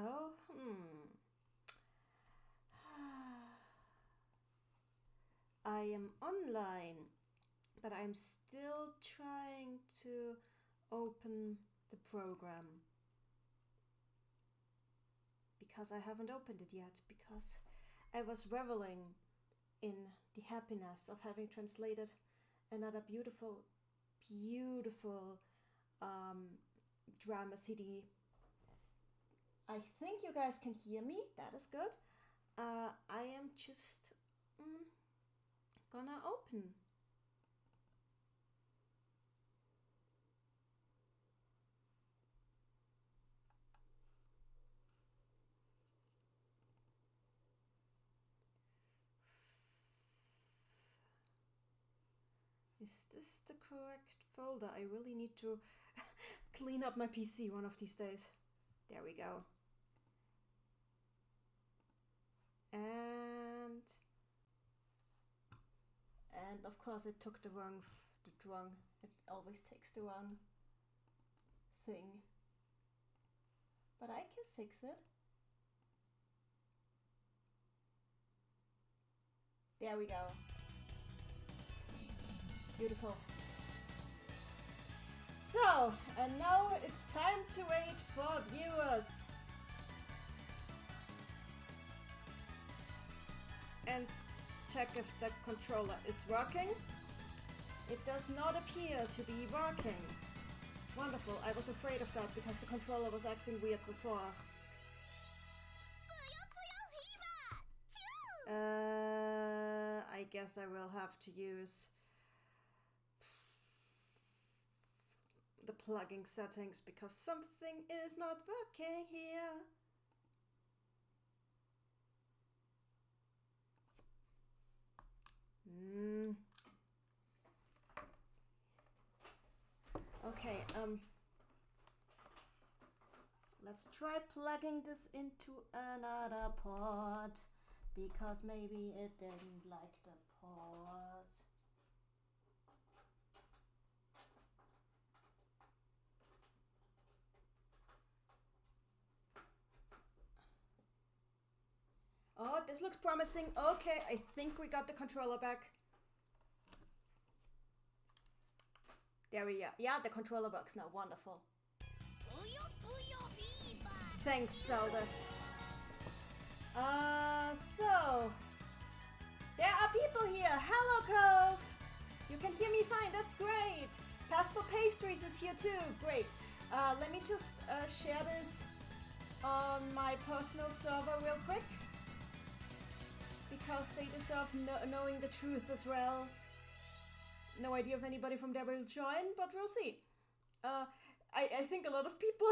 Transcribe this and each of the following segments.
Oh, I am online, but I'm still trying to open the program. Because I haven't opened it yet, because I was reveling in the happiness of having translated another beautiful, beautiful drama CD. I think you guys can hear me. That is good. I am just gonna open. Is this the correct folder? I really need to clean up my PC one of these days. There we go. And of course it took the wrong, it always takes the wrong thing. But I can fix it. There we go. Beautiful. So, and now it's time to wait for viewers. And check if the controller is working. It does not appear to be working. Wonderful. I was afraid of that because the controller was acting weird before. Puyo Puyo Fever! I guess I will have to use the plugging settings because something is not working here. Okay, let's try plugging this into another port because maybe it didn't like the port. Oh, this looks promising. Okay, I think we got the controller back. There we go. Yeah, the controller works now. Wonderful. Puyo Puyo Fever! Thanks, Zelda. So there are people here. Hello, Cove. You can hear me fine. That's great. Pastel Pastries is here too. Great. Let me just share this on my personal server real quick because they deserve knowing the truth as well. No idea if anybody from there will join, but we'll see. I think a lot of people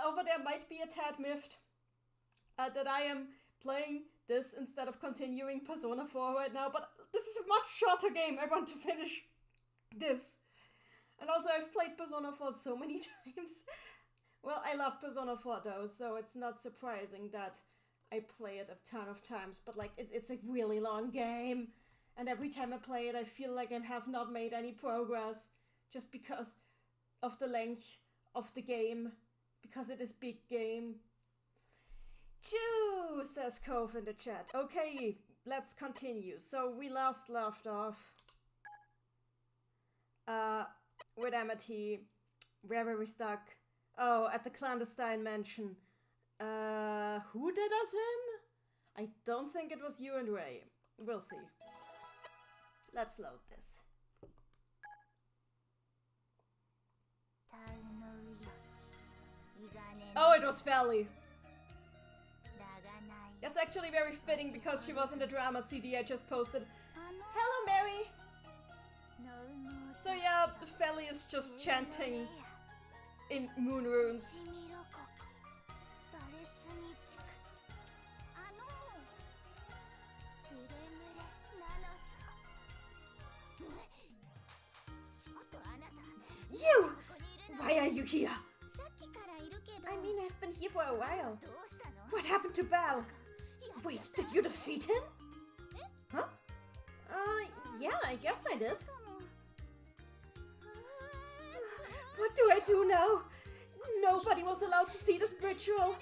over there might be a tad miffed that I am playing this instead of continuing Persona 4 right now, but this is a much shorter game. I want to finish this. And also I've played Persona 4 so many times. Well, I love Persona 4 though, so it's not surprising that I play it a ton of times, but like it's a really long game. And every time I play it, I feel like I have not made any progress just because of the length of the game, because it is big game. Choo, says Cove in the chat. Okay, let's continue. So we last left off with Amity. Where were we stuck? Oh, at the clandestine mansion. Who did us in? I don't think it was you and Ray. We'll see. Let's load this. Oh, it was Felly. That's actually very fitting because she was in the drama CD I just posted. Hello, Mary! So yeah, Felly is just chanting in moon runes. You! Why are you here? I mean, I've been here for a while. What happened to Bal? Wait, did you defeat him? Huh? Yeah, I guess I did. What do I do now? Nobody was allowed to see this ritual.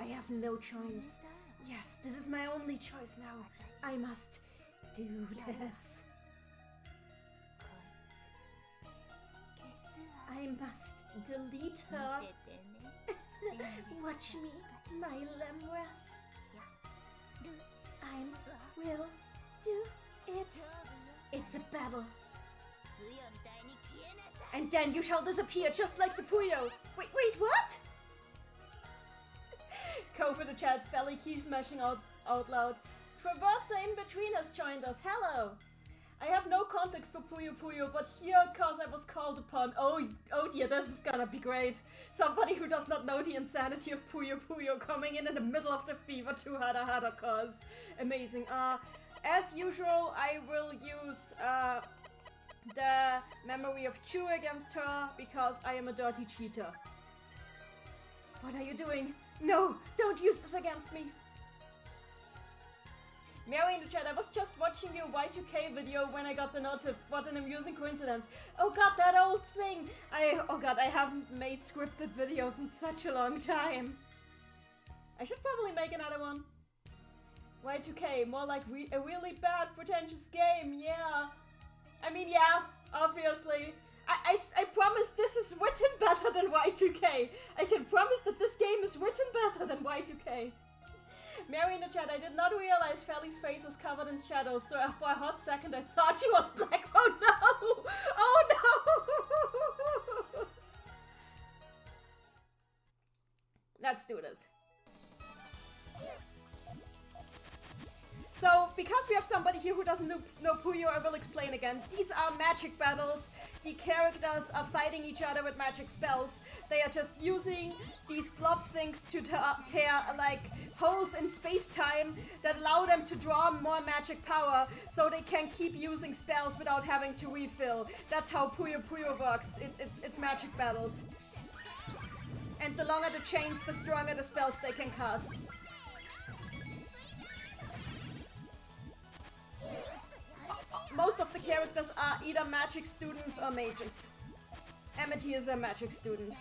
I have no choice. Yes, this is my only choice now. I must do this. I must delete her. Watch me, my Lemras. I will do it. It's a battle. And then you shall disappear just like the Puyo. Wait, what? Go for the chat, Felly keeps smashing out loud. Traverse in between has joined us. Hello. I have no context for Puyo Puyo, but here, cause I was called upon. Oh dear, this is gonna be great. Somebody who does not know the insanity of Puyo Puyo coming in the middle of the fever to Hada cause. Amazing. As usual, I will use the memory of Chu against her because I am a dirty cheater. What are you doing? No, don't use this against me. Mary in the chat, I was just watching your Y2K video when I got the notif. What an amusing coincidence. Oh god, that old thing. Oh god, I haven't made scripted videos in such a long time. I should probably make another one. Y2K, more like a really bad, pretentious game, yeah. I mean, yeah, obviously. I promise this is written better than Y2K. I can promise that this game is written better than Y2K. Mary in the chat, I did not realize Felly's face was covered in shadows, so for a hot second I thought she was black. Oh no! Oh no! Let's do this. So, because we have somebody here who doesn't know Puyo, I will explain again. These are magic battles. The characters are fighting each other with magic spells. They are just using these blob things to tear like holes in space-time that allow them to draw more magic power so they can keep using spells without having to refill. That's how Puyo Puyo works. It's magic battles. And the longer the chains, the stronger the spells they can cast. Most of the characters are either magic students or mages. Amity is a magic student.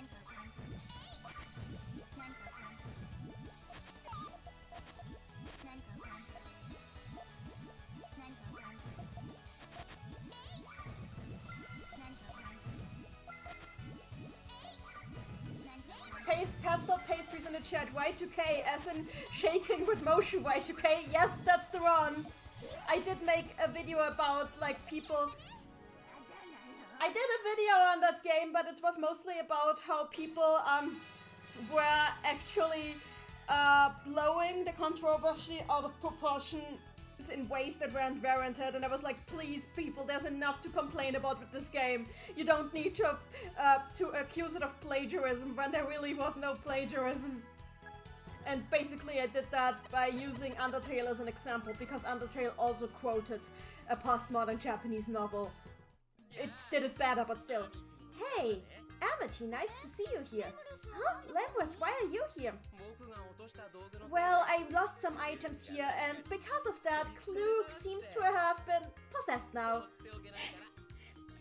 Pastel pastries in the chat. Y2K as in shaking with motion. Y2K. Yes, that's the one. I did make a video about like people. I did a video on that game, but it was mostly about how people were actually blowing the controversy out of proportion in ways that weren't warranted, and I was like, please people, there's enough to complain about with this game. You don't need to accuse it of plagiarism when there really was no plagiarism. And basically I did that by using Undertale as an example, because Undertale also quoted a postmodern Japanese novel. It did it better, but still. Hey, Amity, nice to see you here. Huh? Lemras, why are you here? Well, I lost some items here, and because of that, Klug seems to have been possessed now.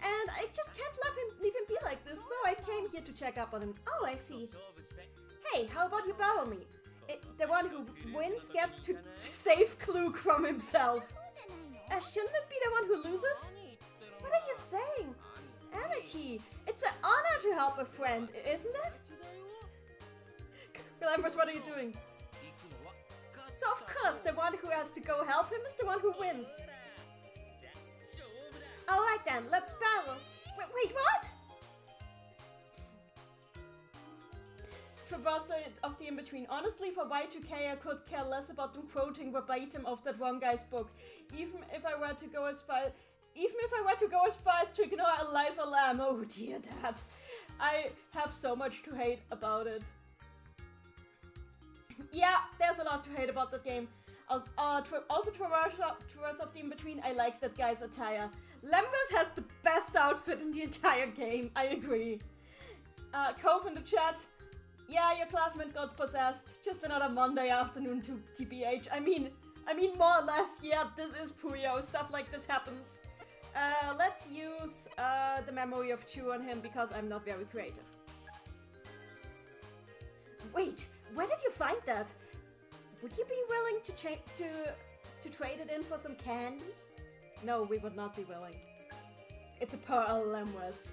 And I just can't leave him be like this, so I came here to check up on him. Oh, I see. Hey, how about you battle me? The one who wins gets to save Klug from himself. Shouldn't it be the one who loses? What are you saying? Amity, it's an honor to help a friend, isn't it? Lemras, what are you doing? So of course, the one who has to go help him is the one who wins. Alright then, let's battle. Wait, what? Traverse of the in-between. Honestly, for Y2K, I could care less about them quoting verbatim of that one guy's book. Even if I were to go as far as to ignore Eliza Lamb. Oh dear dad. I have so much to hate about it. Yeah, there's a lot to hate about that game. Also Traverse of the in-between, I like that guy's attire. Lemras has the best outfit in the entire game, I agree. Cove in the chat. Yeah, your classmate got possessed. Just another Monday afternoon to TBH. I mean more or less, yeah, this is Puyo. Stuff like this happens. Let's use the memory of Chu on him because I'm not very creative. Wait, Where did you find that? Would you be willing to trade it in for some candy? No, we would not be willing. It's a pearl, Lemras.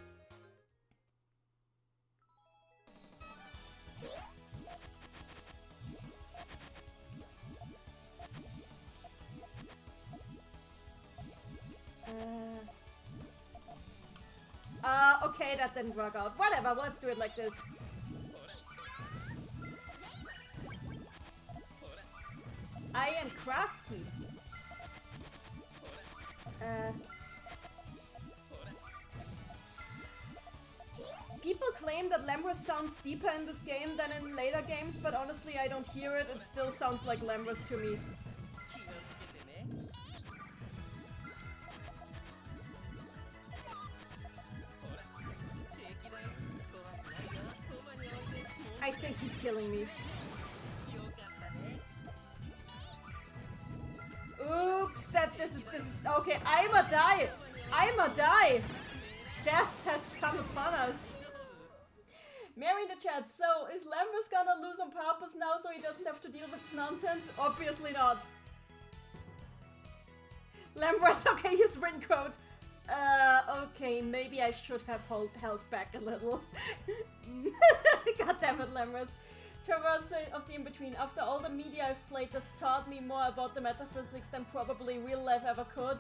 Okay, that didn't work out. Whatever, let's do it like this. I am crafty. People claim that Lemras sounds deeper in this game than in later games, but honestly I don't hear it. It still sounds like Lemras to me. I think he's killing me. Oops, this is okay. I'ma die. Death has come upon us. Mary in the chat. So is Lemras gonna lose on purpose now so he doesn't have to deal with this nonsense? Obviously not. Lemras, okay, his win code. Okay, maybe I should have held back a little. God damn it, Lemras. Traverse of the in-between. After all the media I've played that's taught me more about the metaphysics than probably real life ever could,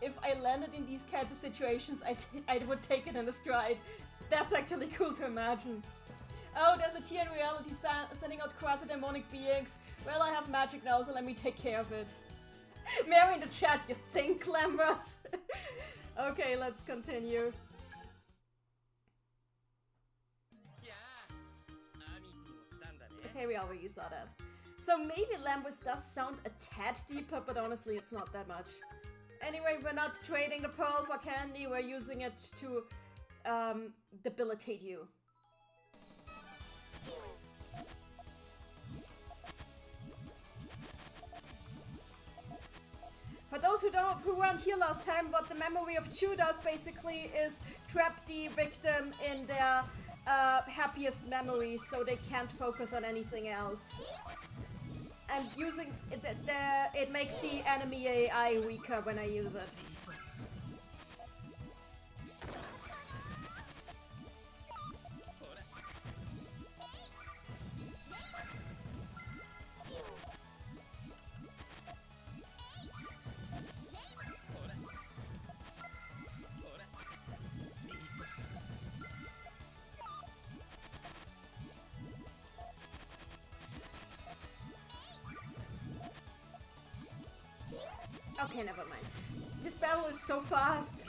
if I landed in these kinds of situations, I would take it in a stride. That's actually cool to imagine. Oh, there's a tier in reality sending out quasi-demonic beings. Well, I have magic now, so let me take care of it. Mary in the chat, you think, Lemras? Okay, let's continue. Okay, we already saw that. So maybe Lemras does sound a tad deeper, but honestly it's not that much. Anyway, we're not trading the pearl for candy, we're using it to debilitate you. For those who weren't here last time, what the memory of Chu does basically is trap the victim in their happiest memories so they can't focus on anything else. And using it makes the enemy AI weaker when I use it. Okay, never mind. This battle is so fast.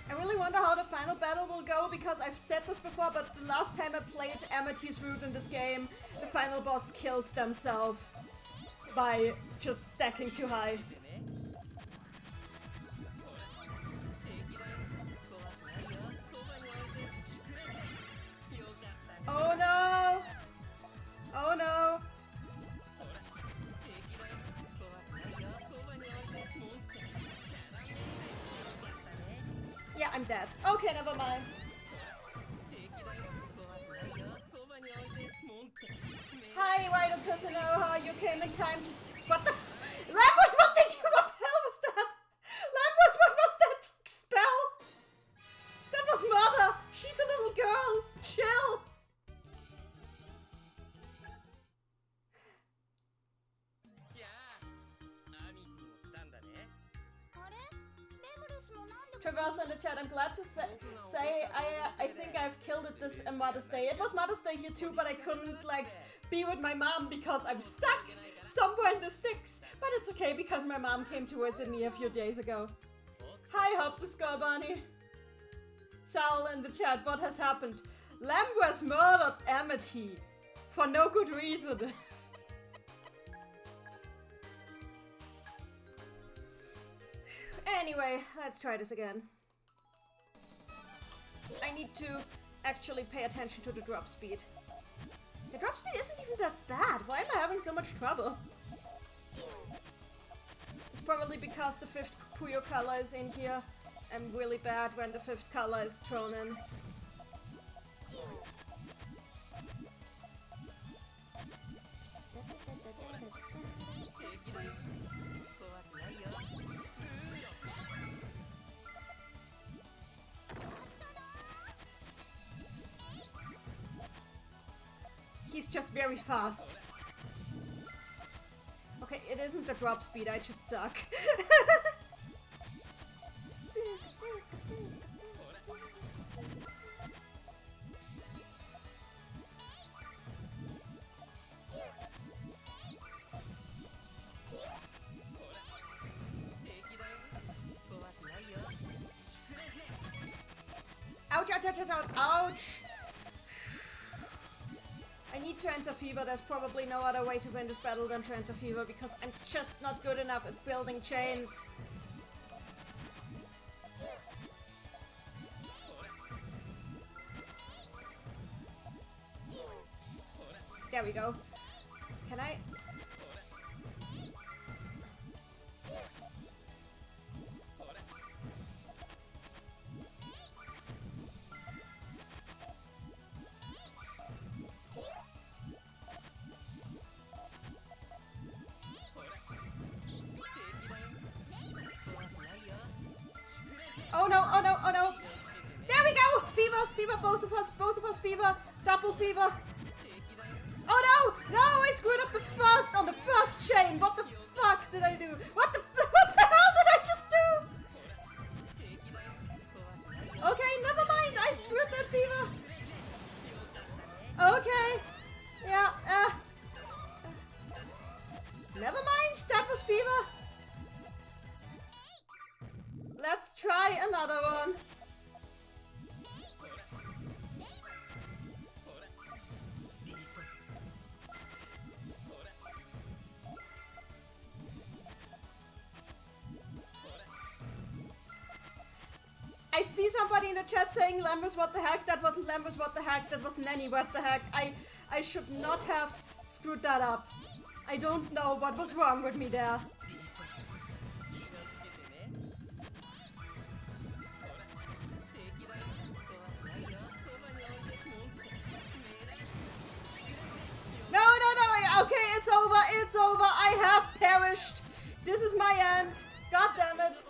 I really wonder how the final battle will go, because I've said this before, but the last time I played Amity's Root in this game, the final boss killed themselves by just stacking too high. Oh no! Oh no! Yeah, I'm dead. Okay, never mind. Hi, Rhino Casanova, you came in time to what the Lemras, what the hell was that? Lemras, what was that spell? That was Mother! She's a little girl! Chill! Traverse in the chat, I'm glad to say I think I've killed it this Mother's Day. It was Mother's Day here too, but I couldn't like be with my mom because I'm stuck somewhere in the sticks. But it's okay because my mom came to visit me a few days ago. Hi, Hop the Score Bunny. Sal in the chat, what has happened? Lemras murdered Amity for no good reason. Anyway, let's try this again. I need to actually pay attention to the drop speed. The drop speed isn't even that bad. Why am I having so much trouble? It's probably because the 5th Puyo color is in here. I'm really bad when the 5th color is thrown in. He's just very fast. Okay, it isn't the drop speed, I just suck. Ouch, ouch, ouch, ouch, ouch, ouch! I need to enter Fever. There's probably no other way to win this battle than to enter Fever because I'm just not good enough at building chains. There we go. Can I? Oh no, oh no, oh no. There we go! Fever, Fever, both of us, Fever. Double Fever. Oh no, no, I screwed up on the first chain. What the fuck did I do? What the hell did I just do? Okay, never mind, I screwed that Fever. Okay, yeah, never mind, that was Fever. Let's try another one. I see somebody in the chat saying Lambers what the heck. That wasn't Lambers what the heck. That was Neni what the heck. I should not have screwed that up. I don't know what was wrong with me there. No, okay, it's over, I have perished. This is my end. God damn it.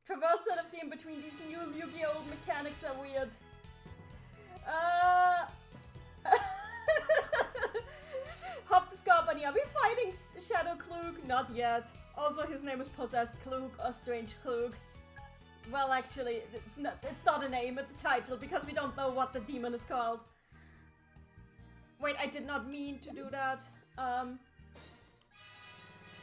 Traversal of the in-between, these new Yu-Gi-Oh! Mechanics are weird. Hop the Scarpani, are we fighting Shadow Klug? Not yet. Also, his name is Possessed Klug or Strange Klug. Well, actually, it's not a name, it's a title, because we don't know what the demon is called. Wait, I did not mean to do that.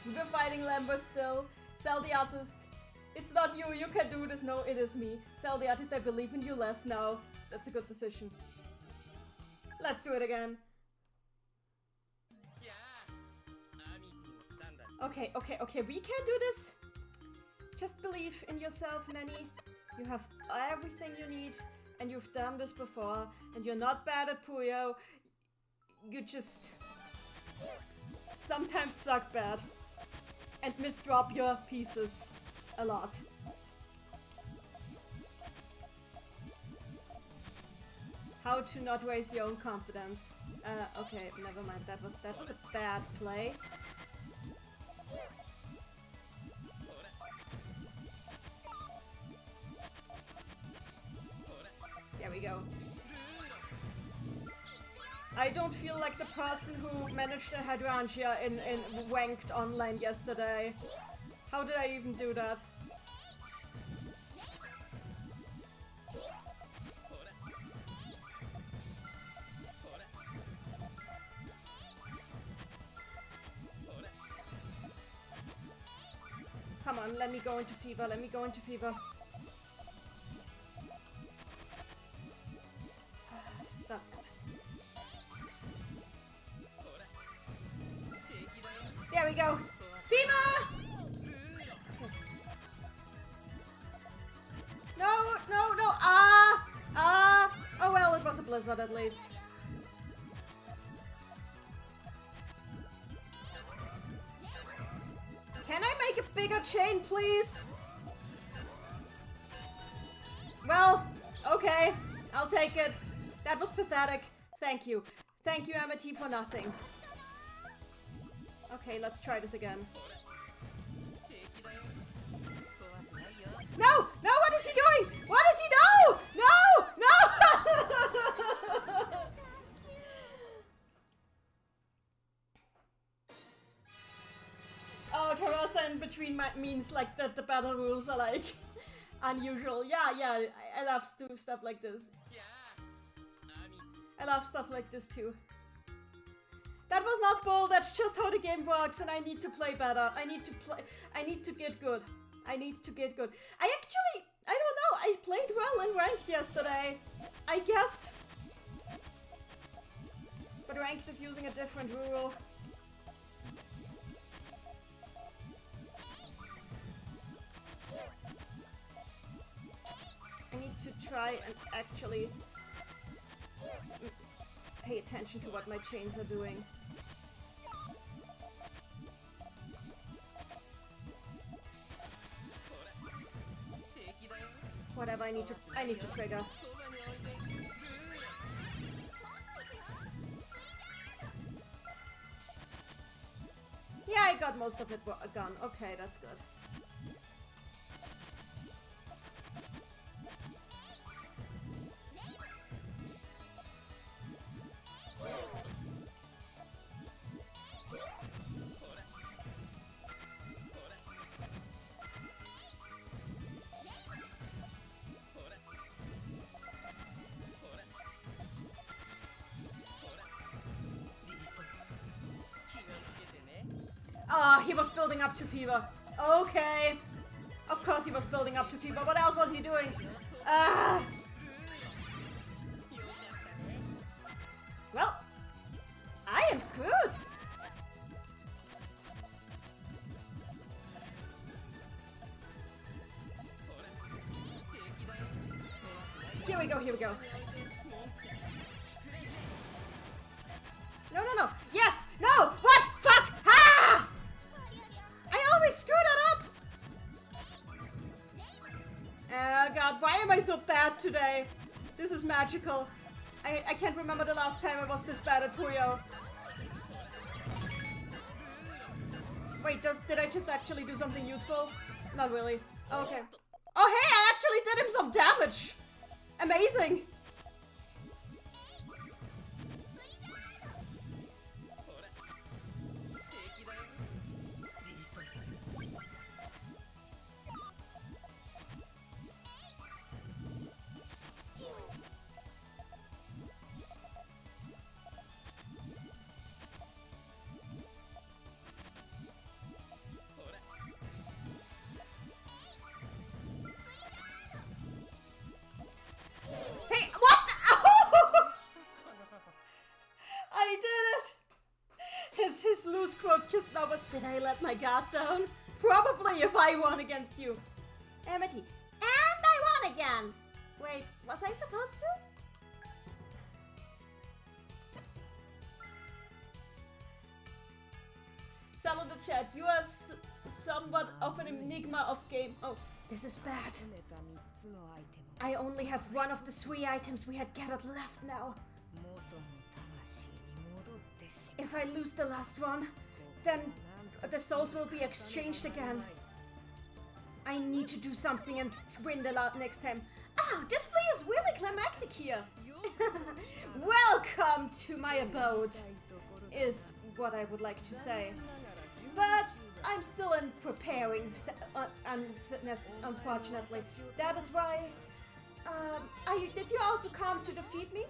We're fighting Lambert still. Sell the artist. It's not you, you can do this. No, it is me. Sell the artist, I believe in you less now. That's a good decision. Let's do it again. Okay, we can do this. Just believe in yourself, Neni. You have everything you need, and you've done this before, and you're not bad at Puyo. You just sometimes suck bad and misdrop your pieces a lot. How to not waste your own confidence. Okay, never mind. That was a bad play. There we go. I don't feel like the person who managed a hydrangea in wanked online yesterday. How did I even do that? Come on, let me go into Fever, let me go into Fever. There we go. Fever! Okay. No. Oh well, it was a blizzard at least. Can I make a bigger chain, please? Well, okay. I'll take it. That was pathetic. Thank you. Thank you, Amity, for nothing. Okay, let's try this again. No! No, what is he doing? What is he? No! No! No! Oh, Teresa in between means like that the battle rules are like unusual. Yeah, I love stuff like this. I love stuff like this too. That was not bull, that's just how the game works, and I need to play better. I need to get good. I need to get good. I don't know, I played well in ranked yesterday. I guess. But ranked is using a different rule. I need to try and actually pay attention to what my chains are doing. Whatever, I need to trigger. Yeah, I got most of it gone. Okay, that's good. Ah, he was building up to fever. Okay. Of course he was building up to fever. What else was he doing? Ah. Well, I am screwed. Here we go, here we go. No, no, no. Yes! No! What? Fuck! Ah! I always screw that up! Oh god, why am I so bad today? This is magical. I can't remember the last time I was this bad at Puyo. Wait, did I just actually do something useful? Not really. Oh, okay. Oh hey, I actually did him some damage! Amazing! Hey, what? I did it! His loose quote just now was, did I let my guard down? Probably if I won against you. Amity. And I won again! Wait, was I supposed to? Tell in the chat, you are somewhat of an enigma of game. Oh, this is bad. I only have one of the 3 items we had gathered left now. If I lose the last one, then the souls will be exchanged again. I need to do something and win the next time. Oh, this flea is really climactic here. Welcome to my abode, is what I would like to say. But I'm still in preparing, unfortunately. That is why... did you also come to defeat me?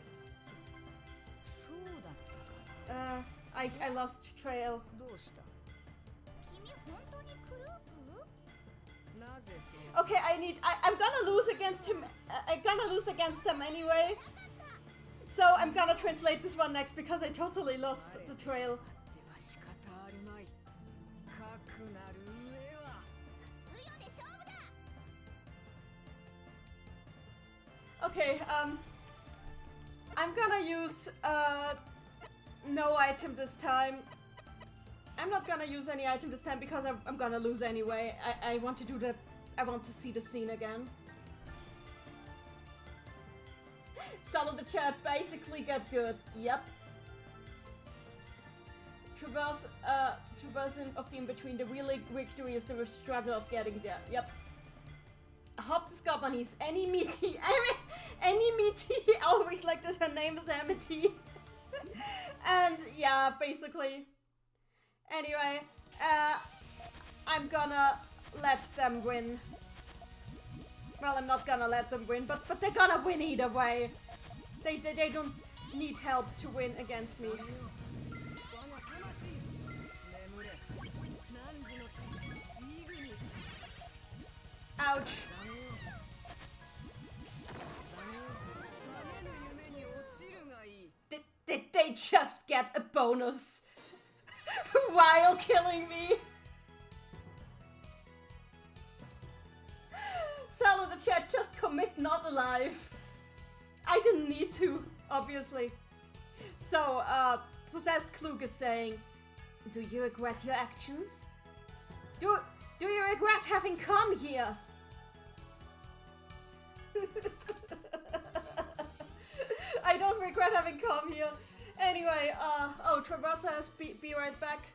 I lost trail. Okay, I'm gonna lose against him. I'm gonna lose against them anyway. So I'm gonna translate this one next because I totally lost the trail. Okay, I'm gonna use no item this time. I'm not gonna use any item this time because I'm gonna lose anyway. I want to see the scene again. Sell the chat, basically get good. Yep. Traversing of the in-between. The real victory is the struggle of getting there. Yep. Hauptskapanis. Any meaty. Any meaty. I always like that her name is Amity. And yeah, basically. Anyway, I'm gonna let them win. Well, I'm not gonna let them win, but they're gonna win either way. They don't need help to win against me. Ouch. Did they just get a bonus while killing me? Sell in the chat, just commit not alive. I didn't need to, obviously. So, Possessed Klug is saying, do you regret your actions? Do you regret having come here? I don't regret having come here. Anyway, oh, Traversa has be right back.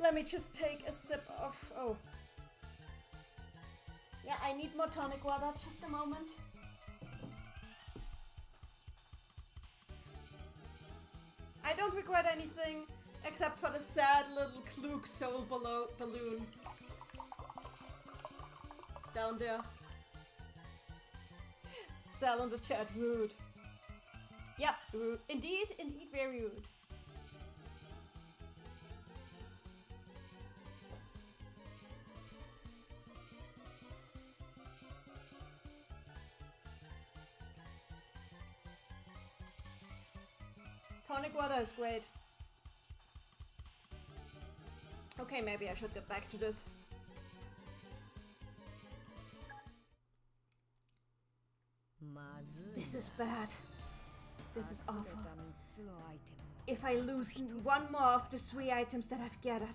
Let me just take a sip of, oh. Yeah, I need more tonic water, just a moment. I don't regret anything, except for the sad little Klug soul balloon. Down there. Sell in the chat, rude. Yep, rude. Indeed, very rude. Tonic water is great. Okay, maybe I should get back to this. This is bad. This is awful. If I lose one more of the 3 items that I've gathered,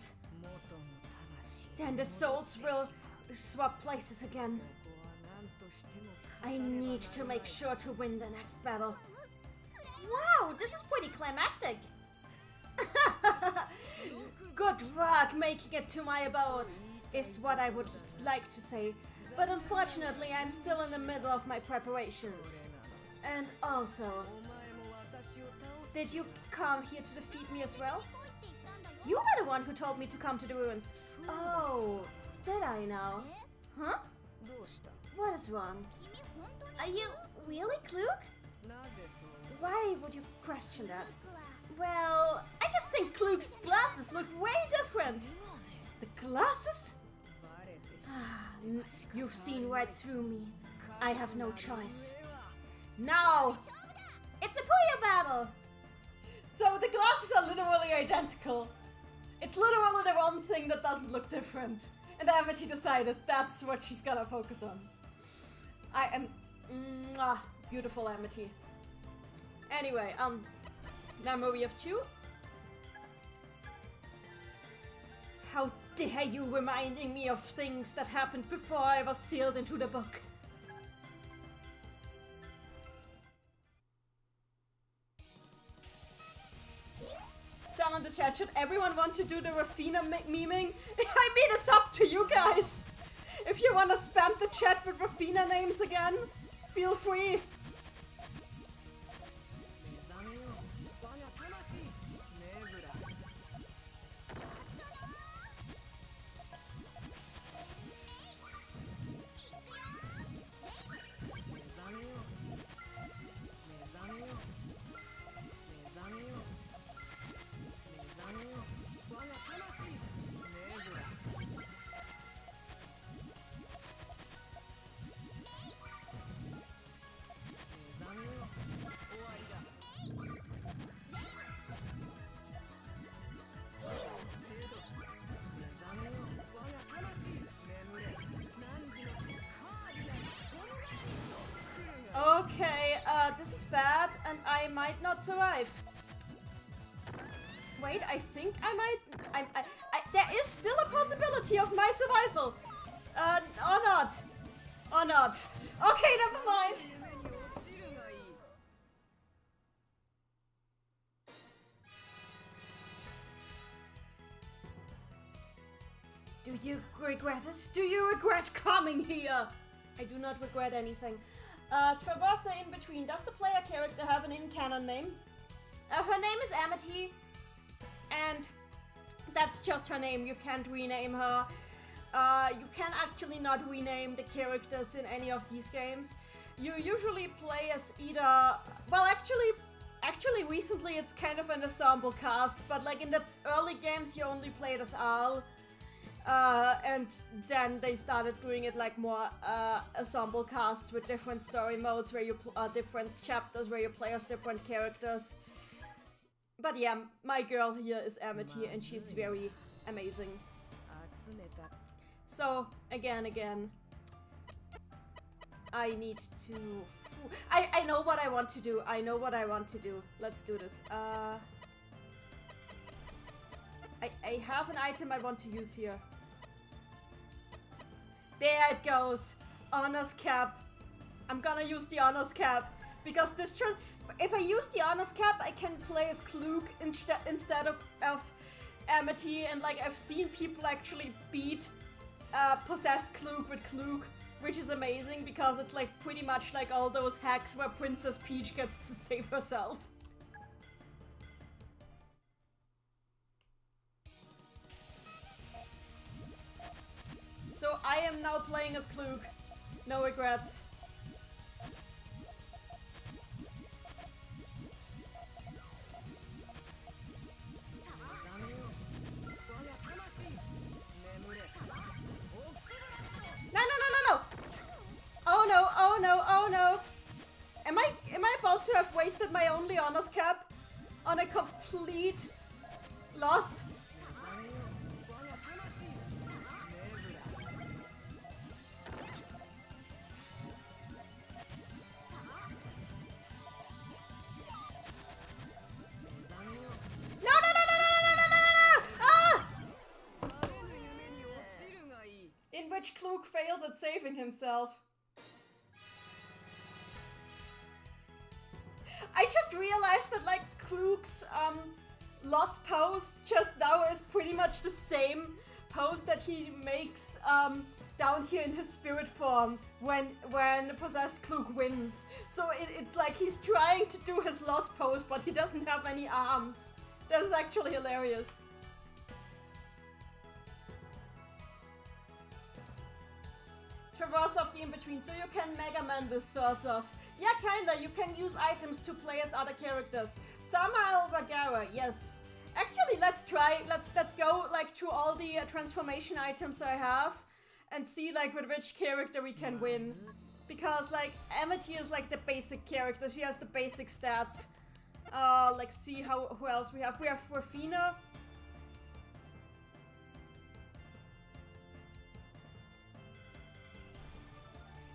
then the souls will swap places again. I need to make sure to win the next battle. Wow, this is pretty climactic. Good work making it to my abode, is what I would like to say. But unfortunately, I'm still in the middle of my preparations. And also, did you come here to defeat me as well? You were the one who told me to come to the ruins. Oh, did I now? Huh? What is wrong? Are you really Klug? Why would you question that? Well, I just think Klug's glasses look way different. The glasses? You've seen right through me. I have no choice. Now, it's a Puyo battle! So the glasses are literally identical. It's literally the one thing that doesn't look different. And Amity decided that's what she's gonna focus on. I am... beautiful Amity. Anyway, now we have 2. How dare you reminding me of things that happened before I was sealed into the book? Sell in the chat, should everyone want to do the Rafina memeing? I mean, it's up to you guys! If you want to spam the chat with Rafina names again, feel free! Okay, this is bad, and I might not survive. Wait, I think I might... there is still a possibility of my survival. Or not. Or not. Okay, never mind. Do you regret it? Do you regret coming here? I do not regret anything. Traverse in between. Does the player character have an in-canon name? Her name is Amity, and that's just her name. You can't rename her. You can actually not rename the characters in any of these games. You usually play as either... Well, actually recently it's kind of an ensemble cast, but like in the early games you only played as Al. And then they started doing it like more ensemble casts with different story modes where you different chapters where you play as different characters. But yeah, my girl here is Amity and she's very amazing. So again, I need to... I know what I want to do. I know what I want to do. Let's do this. I have an item I want to use here. There it goes. Honors cap. I'm gonna use the honors cap because this if I use the honors cap, I can play as Klug instead of Amity, and like I've seen people actually beat possessed Klug with Klug, which is amazing because it's like pretty much like all those hacks where Princess Peach gets to save herself. So I am now playing as Klug. No regrets. No! Oh no, oh no, oh no! Am I about to have wasted my only honors cap on a complete loss? In which Klug fails at saving himself. I just realized that like Klug's lost pose just now is pretty much the same pose that he makes down here in his spirit form when possessed Klug wins. So it's like he's trying to do his lost pose, but he doesn't have any arms. That is actually hilarious. Traverse of the in-between, so you can Mega Man this sort of. Yeah, kinda, you can use items to play as other characters. Samael Bagara, yes. Actually, let's go like through all the transformation items I have and see like with which character we can win. Because like Amity is like the basic character, she has the basic stats. Like see who else we have. We have Rafina.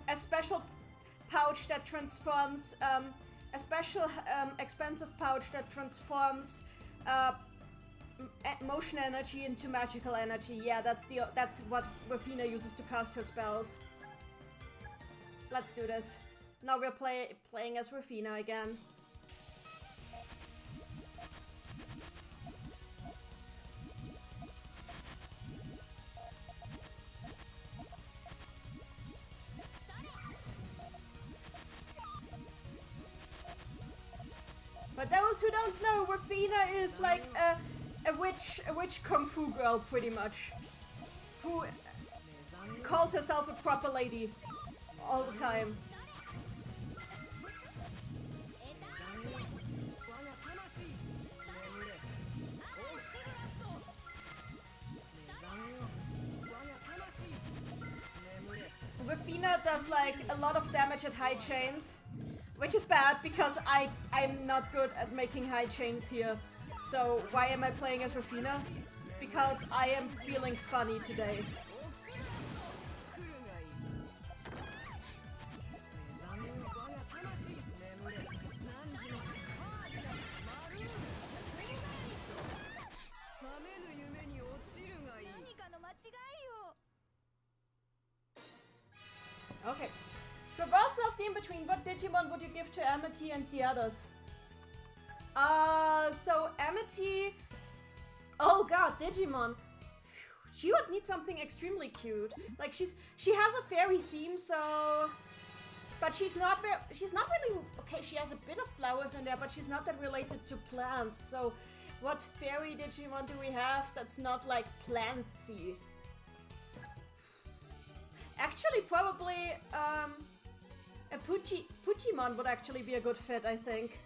A special pouch that transforms, a special expensive pouch that transforms motion energy into magical energy. Yeah, that's what Rafina uses to cast her spells. Let's do this. Now we're playing as Rafina again. For those who don't know, Rafina is like a witch kung fu girl, pretty much, who calls herself a proper lady all the time. Rafina does like a lot of damage at high chains. Which is bad because I'm not good at making high chains here. So why am I playing as Rafina? Because I am feeling funny today. Okay. Traverse of the in-between, what Digimon would you give to Amity and the others? So Amity... Oh god, Digimon. she would need something extremely cute. Like she has a fairy theme, so, but she's not really okay. She has a bit of flowers in there, but she's not that related to plants. So, what fairy Digimon do we have that's not like plantsy? Actually, probably a Pugimon would actually be a good fit, I think.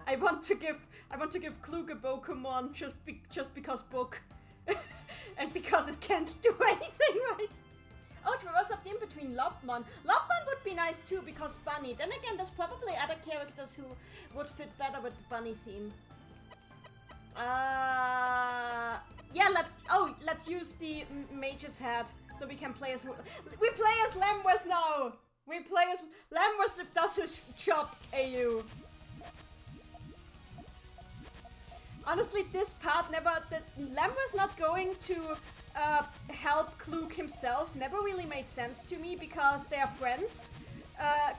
I want to give Klug a Pokemon just because book. And because it can't do anything right. Oh, Traverse of the In-Between, Lobmon. Lobmon would be nice too because bunny. Then again, there's probably other characters who would fit better with the bunny theme. Yeah, let's use the mage's hat so we can play as we play as Lamwes now. We play as Lamwes if does his job, AU. Honestly, this part Lamwes not going to help Klug himself never really made sense to me because they are friends,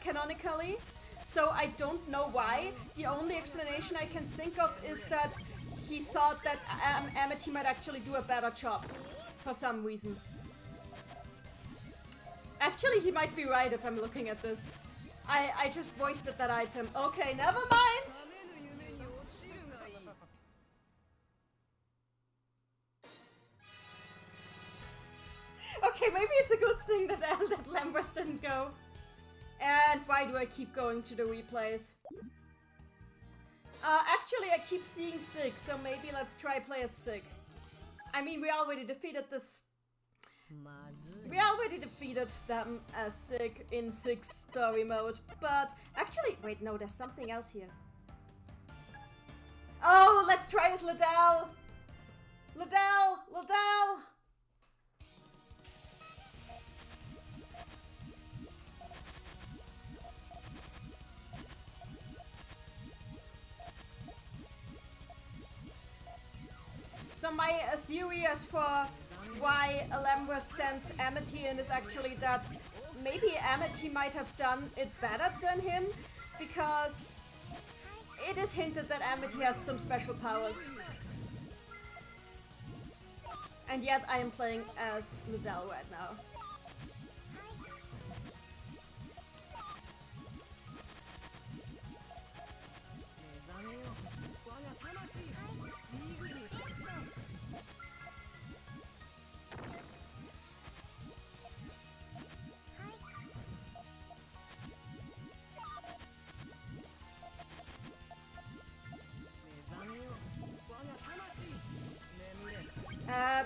canonically. So I don't know why. The only explanation I can think of is that he thought that Amity might actually do a better job for some reason. Actually, he might be right if I'm looking at this. I just wasted that item. Okay, never mind! Okay, maybe it's a good thing that Lamberts didn't go. And why do I keep going to the replays? Actually, I keep seeing Sig, so maybe let's try play as Sig. I mean, we already defeated this. We already defeated them as Sig in Sig's story mode, but actually, wait, no, there's something else here. Oh, let's try as Liddell! Liddell! So my theory as for why Lamberts sends Amity in is actually that maybe Amity might have done it better than him, because it is hinted that Amity has some special powers. And yet I am playing as Liddell right now.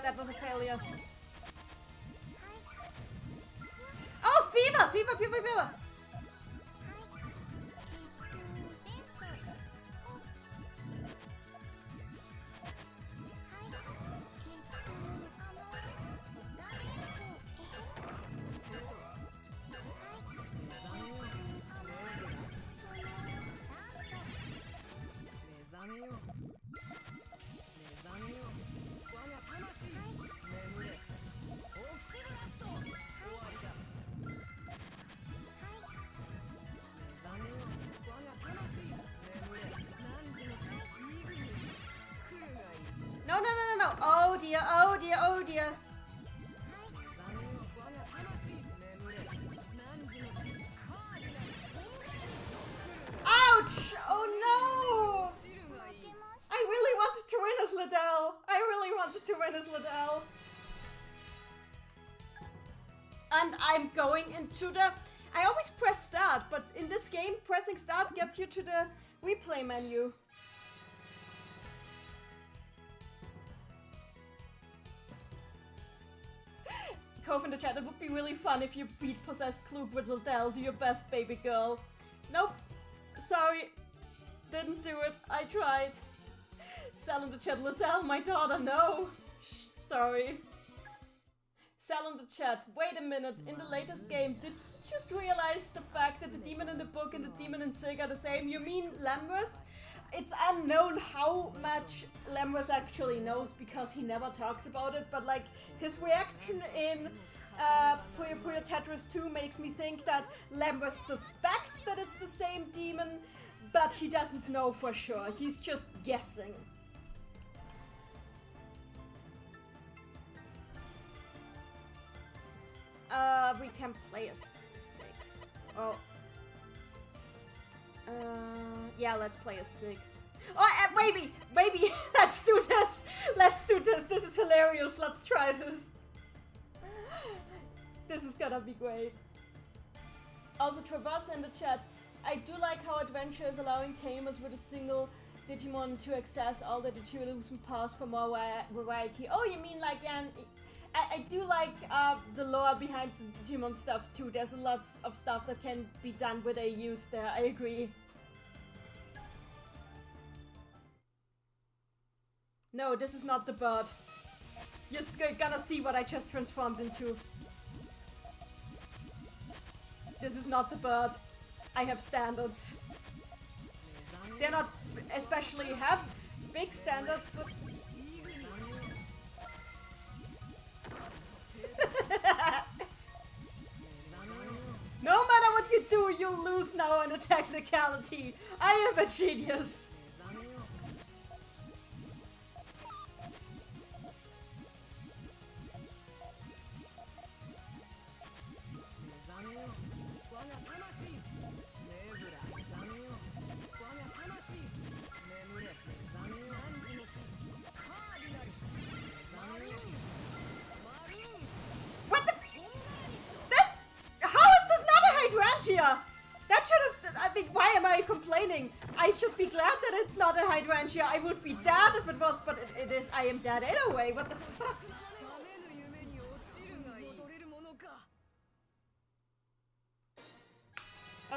That was a failure. Oh, Fever! No. Oh dear. Ouch! Oh no! I really wanted to win as Liddell. And I'm going into the... I always press start, but in this game, pressing start gets you to the replay menu. Cove in the chat, it would be really fun if you beat possessed Klug with Liddell. Do your best, baby girl. Nope. Sorry. Didn't do it. I tried. Sal in the chat, Liddell, my daughter, no. Sorry. Sal in the chat, wait a minute. In the latest game, did you just realize the fact that the demon in the book and the demon in Sig are the same? You mean Lamberts? It's unknown how much Lamberts actually knows because he never talks about it, but like his reaction in Puyo Puyo Tetris 2 makes me think that Lambert suspects that it's the same demon, but he doesn't know for sure. He's just guessing. We can play a Sig. Oh. Yeah, let's play a Sig. Oh, maybe! Let's do this! Let's do this! This is hilarious! Let's try this! This is gonna be great. Also, Traverse in the chat. I do like how Adventure is allowing tamers with a single Digimon to access all the Digivolution paths for more variety. Oh, you mean like, I do like the lore behind the Digimon stuff too. There's lots of stuff that can be done with AUs there, I agree. No, this is not the bird. You're gonna see what I just transformed into. This is not the bird. I have standards. They're not especially have big standards, but... No matter what you do, you lose now on a technicality. I am a genius. That should have... I mean, why am I complaining? I should be glad that it's not a hydrangea. I would be dead if it was, but it is. I am dead anyway. What the fuck?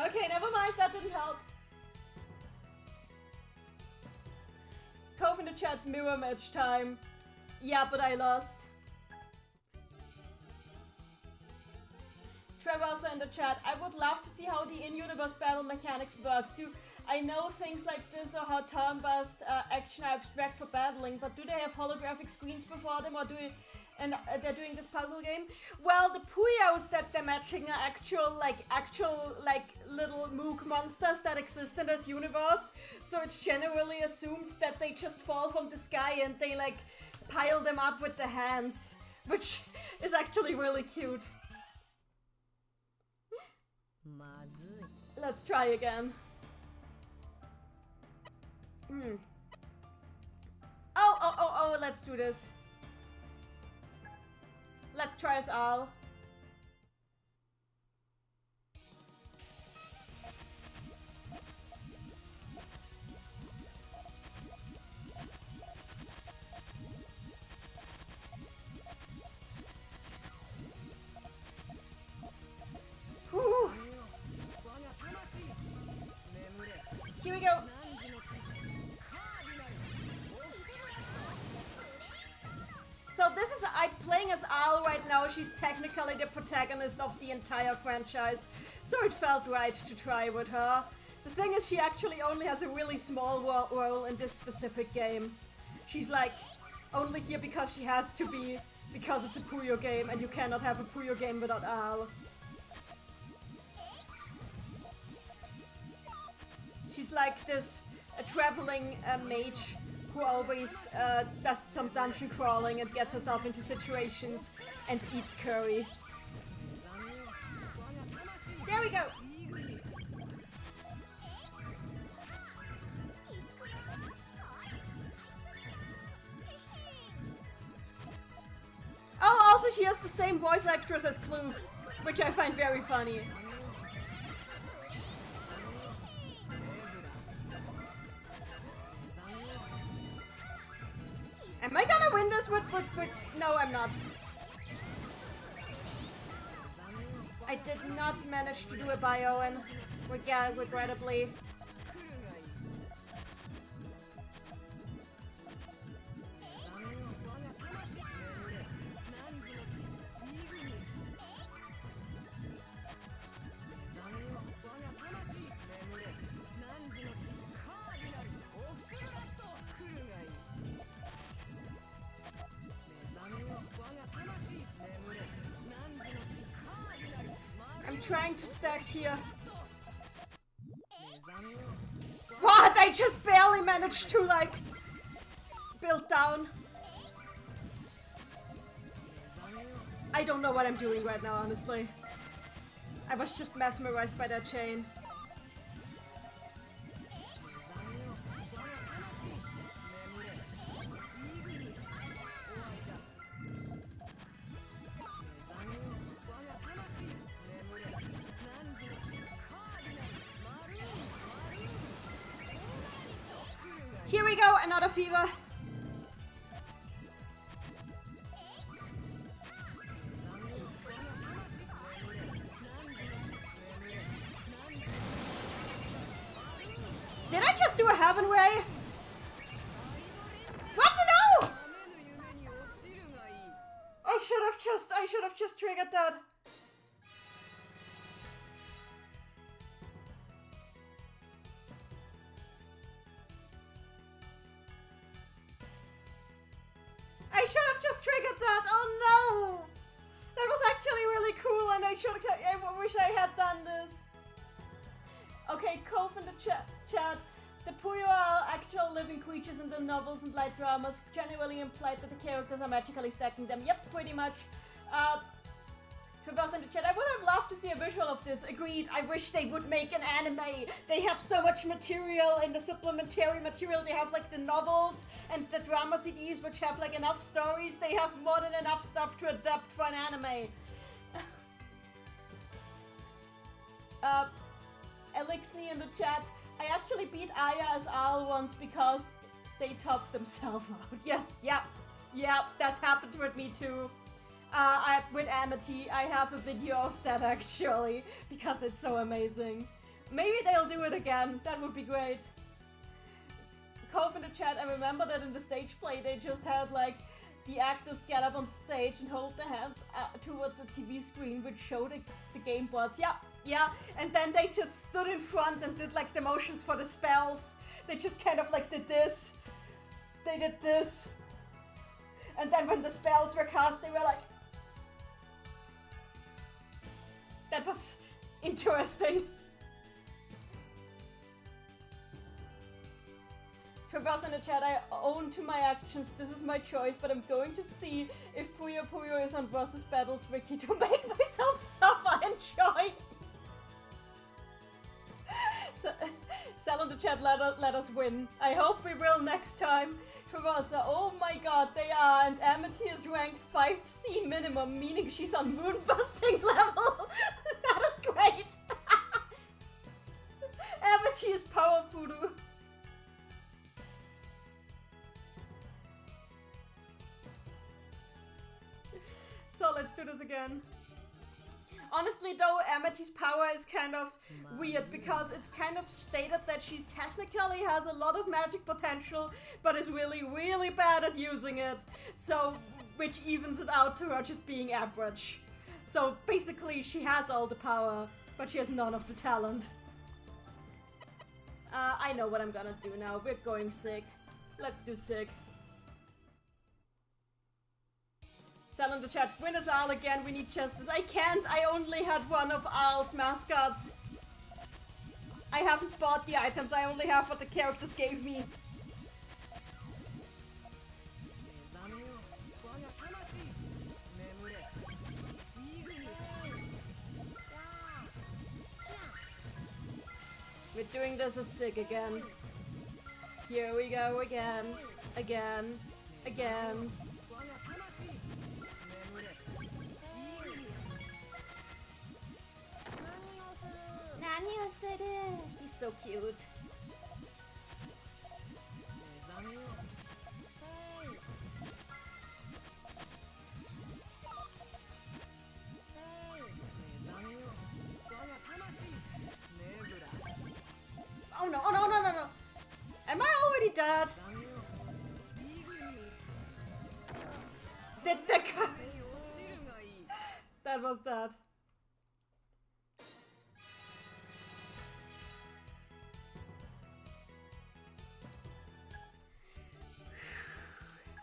Okay, never mind. That didn't help. Cove in the chat, mirror match time. Yeah, but I lost. Traverse in the chat. I would love to see how the in-universe battle mechanics work. Do I know things like this or how turn-based action are abstract for battling, but do they have holographic screens before them, or they're doing this puzzle game? Well, the Puyos that they're matching are actual little Moog monsters that exist in this universe. So it's generally assumed that they just fall from the sky and they like pile them up with the hands, which is actually really cute. Let's try again. Oh, let's do this. Let's try as Al. Whew. Here we go. So this is, I'm playing as Al right now. She's technically the protagonist of the entire franchise, so it felt right to try with her. The thing is, she actually only has a really small role in this specific game. She's like only here because she has to be, because it's a Puyo game and you cannot have a Puyo game without Al. She's like this traveling mage who always does some dungeon crawling and gets herself into situations and eats curry. There we go! Oh, also she has the same voice actress as Klug, which I find very funny. Am I gonna win this with... No, I'm not. I did not manage to do a Bioan, regrettably. trying to stack here? What? I just barely managed to, like, build down. I don't know what I'm doing right now, honestly. I was just mesmerized by that chain. Here we go, another fever. Did I just do a heaven wave? What the no? I should have just triggered that. I should have just triggered that. Oh no! That was actually really cool, and I wish I had done this. Okay, Cove in the chat. The Puyo are actual living creatures in the novels and light dramas, generally implied that the characters are magically stacking them. Yep, pretty much. Traverse in the chat. I would have loved to see a visual of this. Agreed. I wish they would make an anime. They have so much material in the supplementary material. They have like the novels and the drama CDs, which have like enough stories. They have more than enough stuff to adapt for an anime. Elixni in the chat. I actually beat Aya as Al once because they topped themselves out. Yeah, that happened with me too. With Amity, I have a video of that actually, because it's so amazing. Maybe they'll do it again, that would be great. Cove in the chat, I remember that in the stage play they just had like the actors get up on stage and hold their hands towards the TV screen which showed the game boards. Yeah, and then they just stood in front and did like the motions for the spells. They just kind of like did this. They did this. And then when the spells were cast, they were like... That was interesting. Traverse in the chat, I own to my actions, this is my choice, but I'm going to see if Puyo Puyo is on versus battles wiki to make myself suffer and join. Sell in the chat, let us win. I hope we will next time. Traverse, oh my god, they are, and Amity is ranked 5C minimum, meaning she's on moonbusting level. That is great. Amity is power voodoo. So let's do this again. Honestly though, Amity's power is kind of weird because it's kind of stated that she technically has a lot of magic potential, but is really, really bad at using it. So, which evens it out to her just being average. So basically she has all the power, but she has none of the talent. I know what I'm gonna do now. We're going sick. Let's do sick. Sell in the chat, win us Al again, we need justice. I can't, I only had one of Al's mascots. I haven't bought the items, I only have what the characters gave me. We're doing this as sick again. Here we go again. Again. He's so cute. Oh no. Am I already dead? That was that.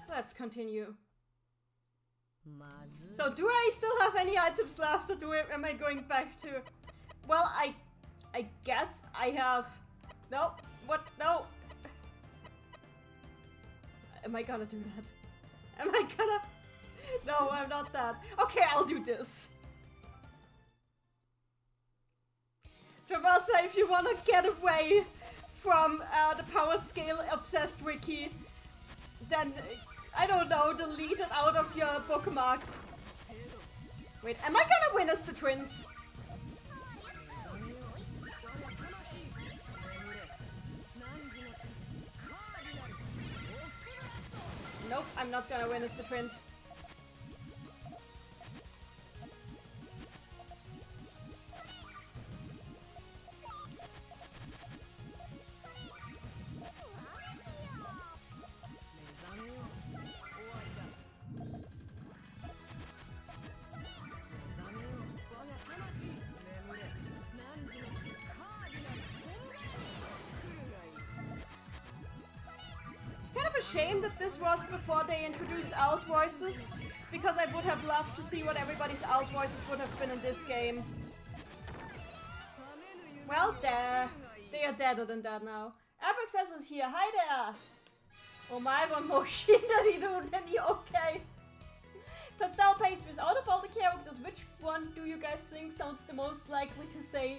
Let's continue. So do I still have any items left, or am I going back to... Well, I guess I have... No, what? No. Am I gonna do that? Am I gonna... No, I'm not that. Okay, I'll do this. Traversa, if you want to get away from the power scale obsessed wiki, then, I don't know, delete it out of your bookmarks. Wait, am I gonna win as the twins? Nope, I'm not gonna win as the twins. Shame that this was before they introduced alt voices, because I would have loved to see what everybody's alt voices would have been in this game. Well, they are deader than that now. Apex is here. Hi there! Oh my, one more Shinari Neni, okay. Pastel pastries. Out of all the characters, which one do you guys think sounds the most likely to say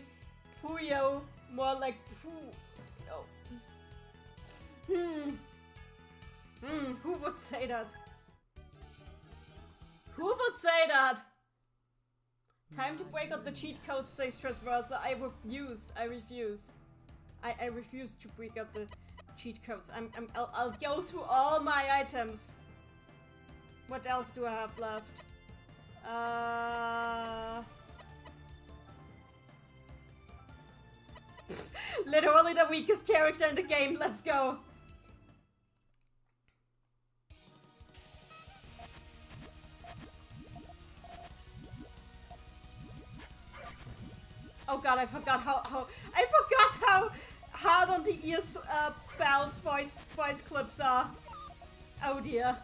Puyo? More like Poo. Oh. Who would say that? Who would say that? Time to break out the cheat codes, says Transversa. I refuse. I refuse. I refuse to break out the cheat codes. I'll go through all my items. What else do I have left? Literally the weakest character in the game. Let's go. Oh god, I forgot how hard on the ears Belle's voice clips are. Oh dear.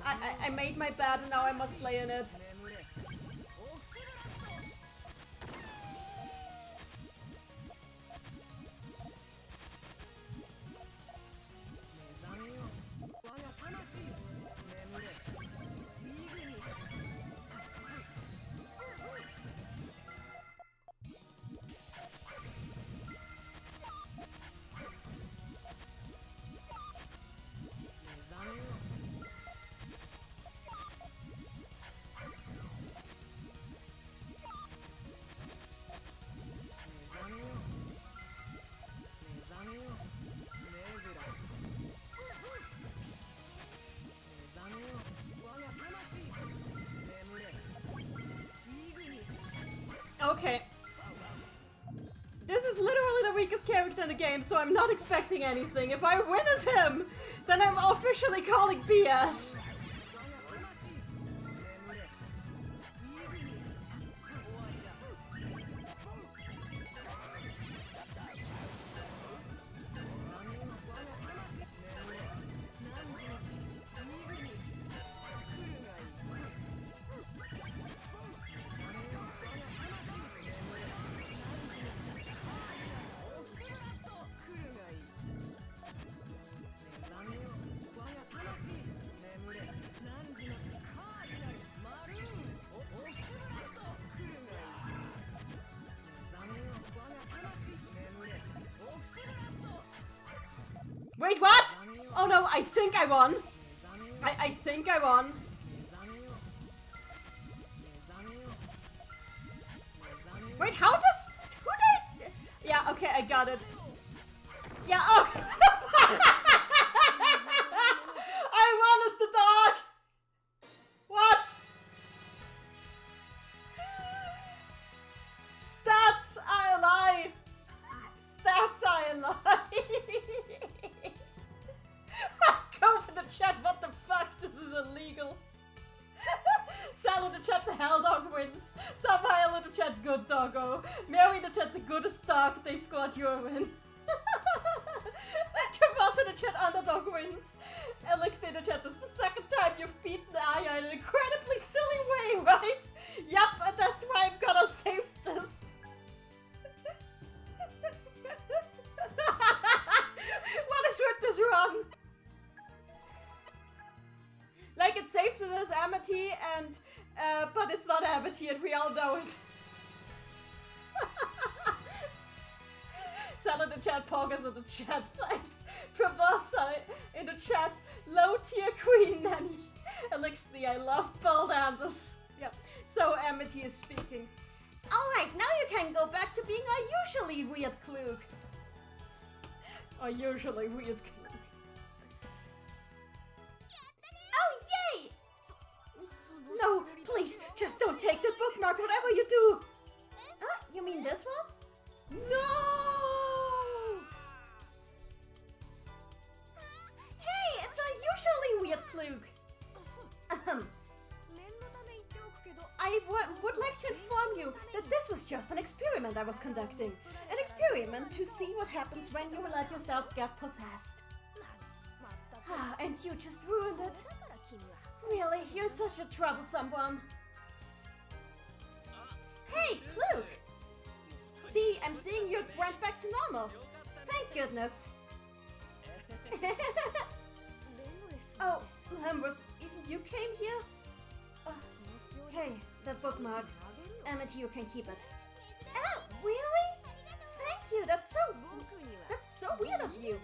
I made my bed and now I must lay in it. Okay. This is literally the weakest character in the game, so I'm not expecting anything. If I win as him, then I'm officially calling BS. Wait, what? Oh no, I think I won. I think I won. Wait, how does... Who did... Yeah, okay, I got it. Yeah, oh... I won as the dog! What? Stats are a lie! Stats are a lie! Go for the chat, what the fuck? This is illegal. Sal in the chat, the hell dog wins. Samhail in the chat, good doggo. Mary in the chat, the goodest dog. They scored your win. Kavas in the chat, underdog wins. Alex in the chat, this is the second time you've beaten the Aya in an incredibly silly Amity, and but it's not Amity, and we all know it. Sal in the chat, Poggers in the chat, thanks. Pravasa in the chat, low tier queen Neni. Elixir, I love Bald Anders. Yep. So Amity is speaking. Alright, now you can go back to being our usually weird Klug. Our usually weird Klug. Oh yay! No, please, just don't take the bookmark, whatever you do. You mean this one? No! Hey, it's our usually weird Klug. I would like to inform you that this was just an experiment I was conducting. An experiment to see what happens when you let yourself get possessed. And you just ruined it. Really, you're such a troublesome one. Hey, Klug! See, I'm seeing you went back to normal. Thank goodness. Oh, Lambros, even you came here? Hey, that bookmark. Amity, you can keep it. Oh, really? Thank you, that's so weird of you.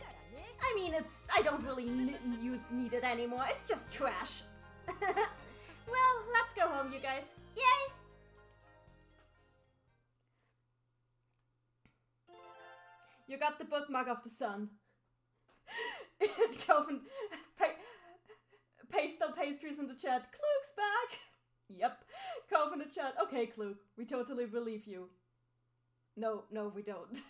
I mean, I don't really need it anymore, it's just trash. Well, let's go home, you guys. Yay! You got the bookmark of the sun. Coven, pastel pastries in the chat. Klug's back! Yep. Cove in the chat. Okay, Klug, we totally believe you. No, we don't.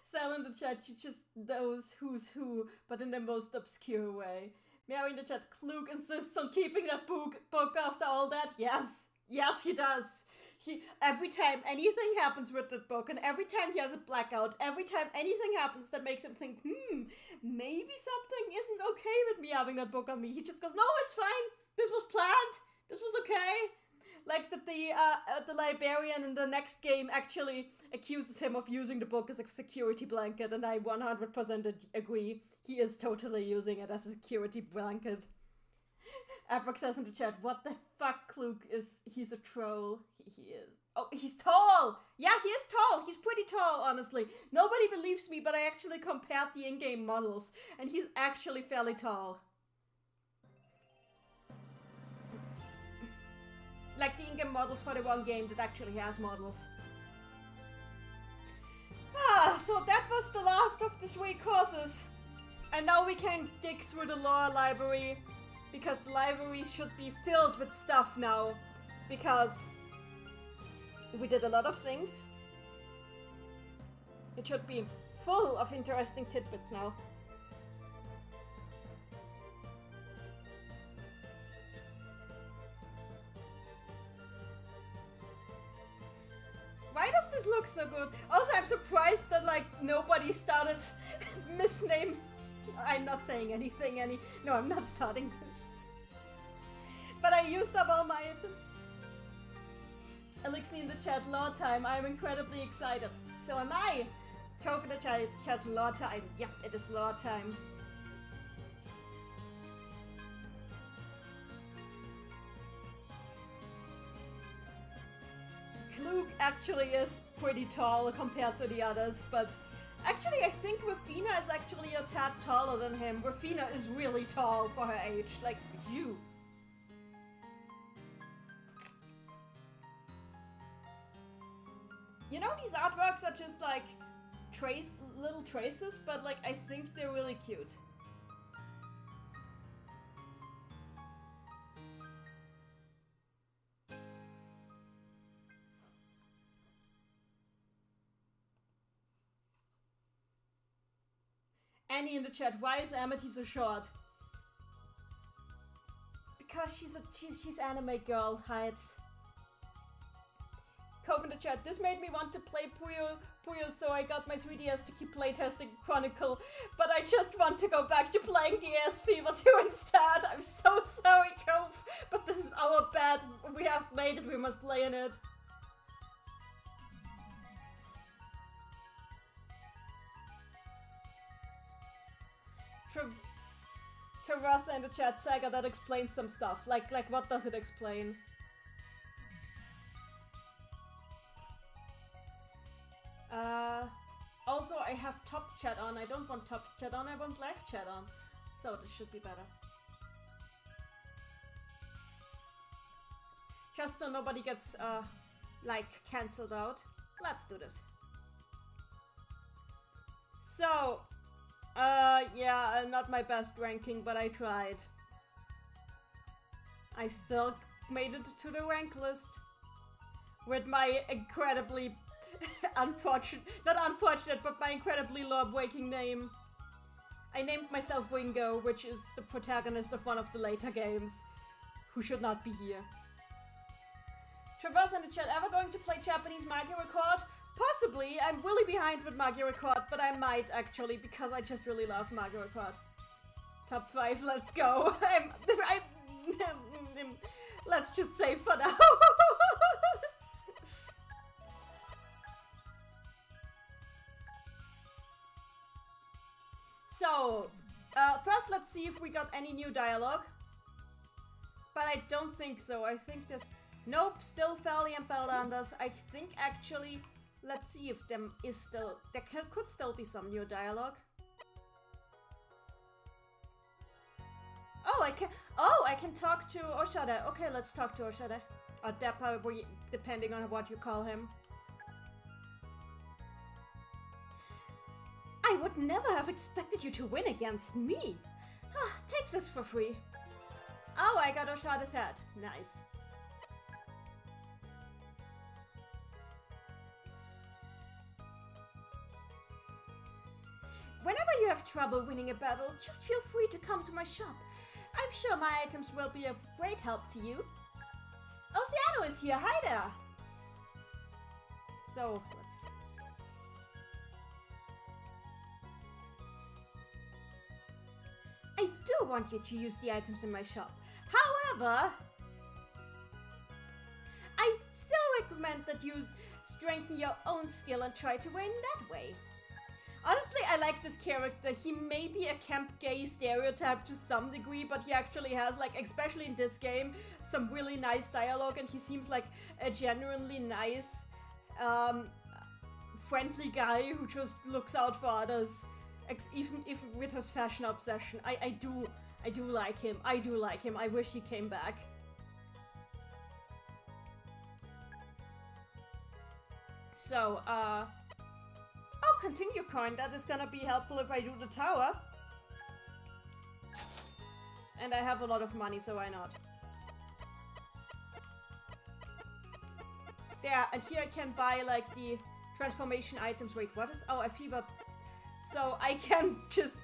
Sal in the chat, she just knows who's who, but in the most obscure way. Mary in the chat, Klug insists on keeping that book after all that. Yes, he does. Every time anything happens with that book, and every time he has a blackout, every time anything happens that makes him think, maybe something isn't okay with me having that book on me, he just goes, no, it's fine. This was planned. This was okay. Like that the librarian in the next game actually accuses him of using the book as a security blanket, and I 100% agree. He is totally using it as a security blanket. Aprox says in the chat, what the fuck, Klug is, he's a troll. He is. Oh, he's tall! Yeah, he is tall. He's pretty tall, honestly. Nobody believes me, but I actually compared the in-game models, and he's actually fairly tall. Like the in-game models for the one game that actually has models. So that was the last of the 3 courses. And now we can dig through the lore library, because the library should be filled with stuff now. Because we did a lot of things. It should be full of interesting tidbits now. Why does this look so good? Also, I'm surprised that, like, nobody started misname. I'm not saying anything No, I'm not starting this. But I used up all my items. Elixir in the chat, lore time. I'm incredibly excited. So am I. Cove in the chat, lore time. Yep, it is lore time. Klug actually is pretty tall compared to the others, but actually I think Rafina is actually a tad taller than him. Rafina is really tall for her age, like you. You know, these artworks are just like little traces, but like I think they're really cute. Annie in the chat, why is Amity so short? Because she's anime girl height. Cove in the chat, this made me want to play Puyo Puyo, so I got my 3DS to keep playtesting Chronicle, but I just want to go back to playing the AS Fever 2 instead. I'm so sorry, Cove, but this is our bed. We have made it, we must lay in it. Terrace in the chat, Saga, that explains some stuff. Like what does it explain? Also, I have top chat on. I don't want top chat on, I want live chat on. So this should be better. Just so nobody gets, like, cancelled out. Let's do this. So, yeah, not my best ranking, but I tried. I still made it to the rank list. With my incredibly not unfortunate, but my incredibly law-breaking name. I named myself Wingo, which is the protagonist of one of the later games, who should not be here. Traverse in the chat, ever going to play Japanese Mario Record? Possibly. I'm really behind with Mario Record, but I might actually, because I just really love Mario Record. Top 5, let's go. Let's just say for now. So, first let's see if we got any new dialogue. But I don't think so. I think there's... Nope, still Felly and Bellanders. I think actually... Let's see if there could still be some new dialogue. Oh, I can talk to Oshada. Okay, let's talk to Oshada. Or Deppa, depending on what you call him. I would never have expected you to win against me. Take this for free. Oh, I got Oshada's hat. Nice. Whenever you have trouble winning a battle, just feel free to come to my shop. I'm sure my items will be of great help to you. Oceano is here. Hi there. So, let's... I do want you to use the items in my shop. However, I still recommend that you strengthen your own skill and try to win that way. Honestly, I like this character. He may be a camp gay stereotype to some degree, but he actually has, like, especially in this game, some really nice dialogue, and he seems like a genuinely nice, friendly guy who just looks out for others, even with his fashion obsession. I do like him. I do like him. I wish he came back. So, oh, continue coin. That is gonna be helpful if I do the tower. And I have a lot of money, so why not? There, and here I can buy, like, the transformation items. Wait, what is... Oh, a fever... So I can just...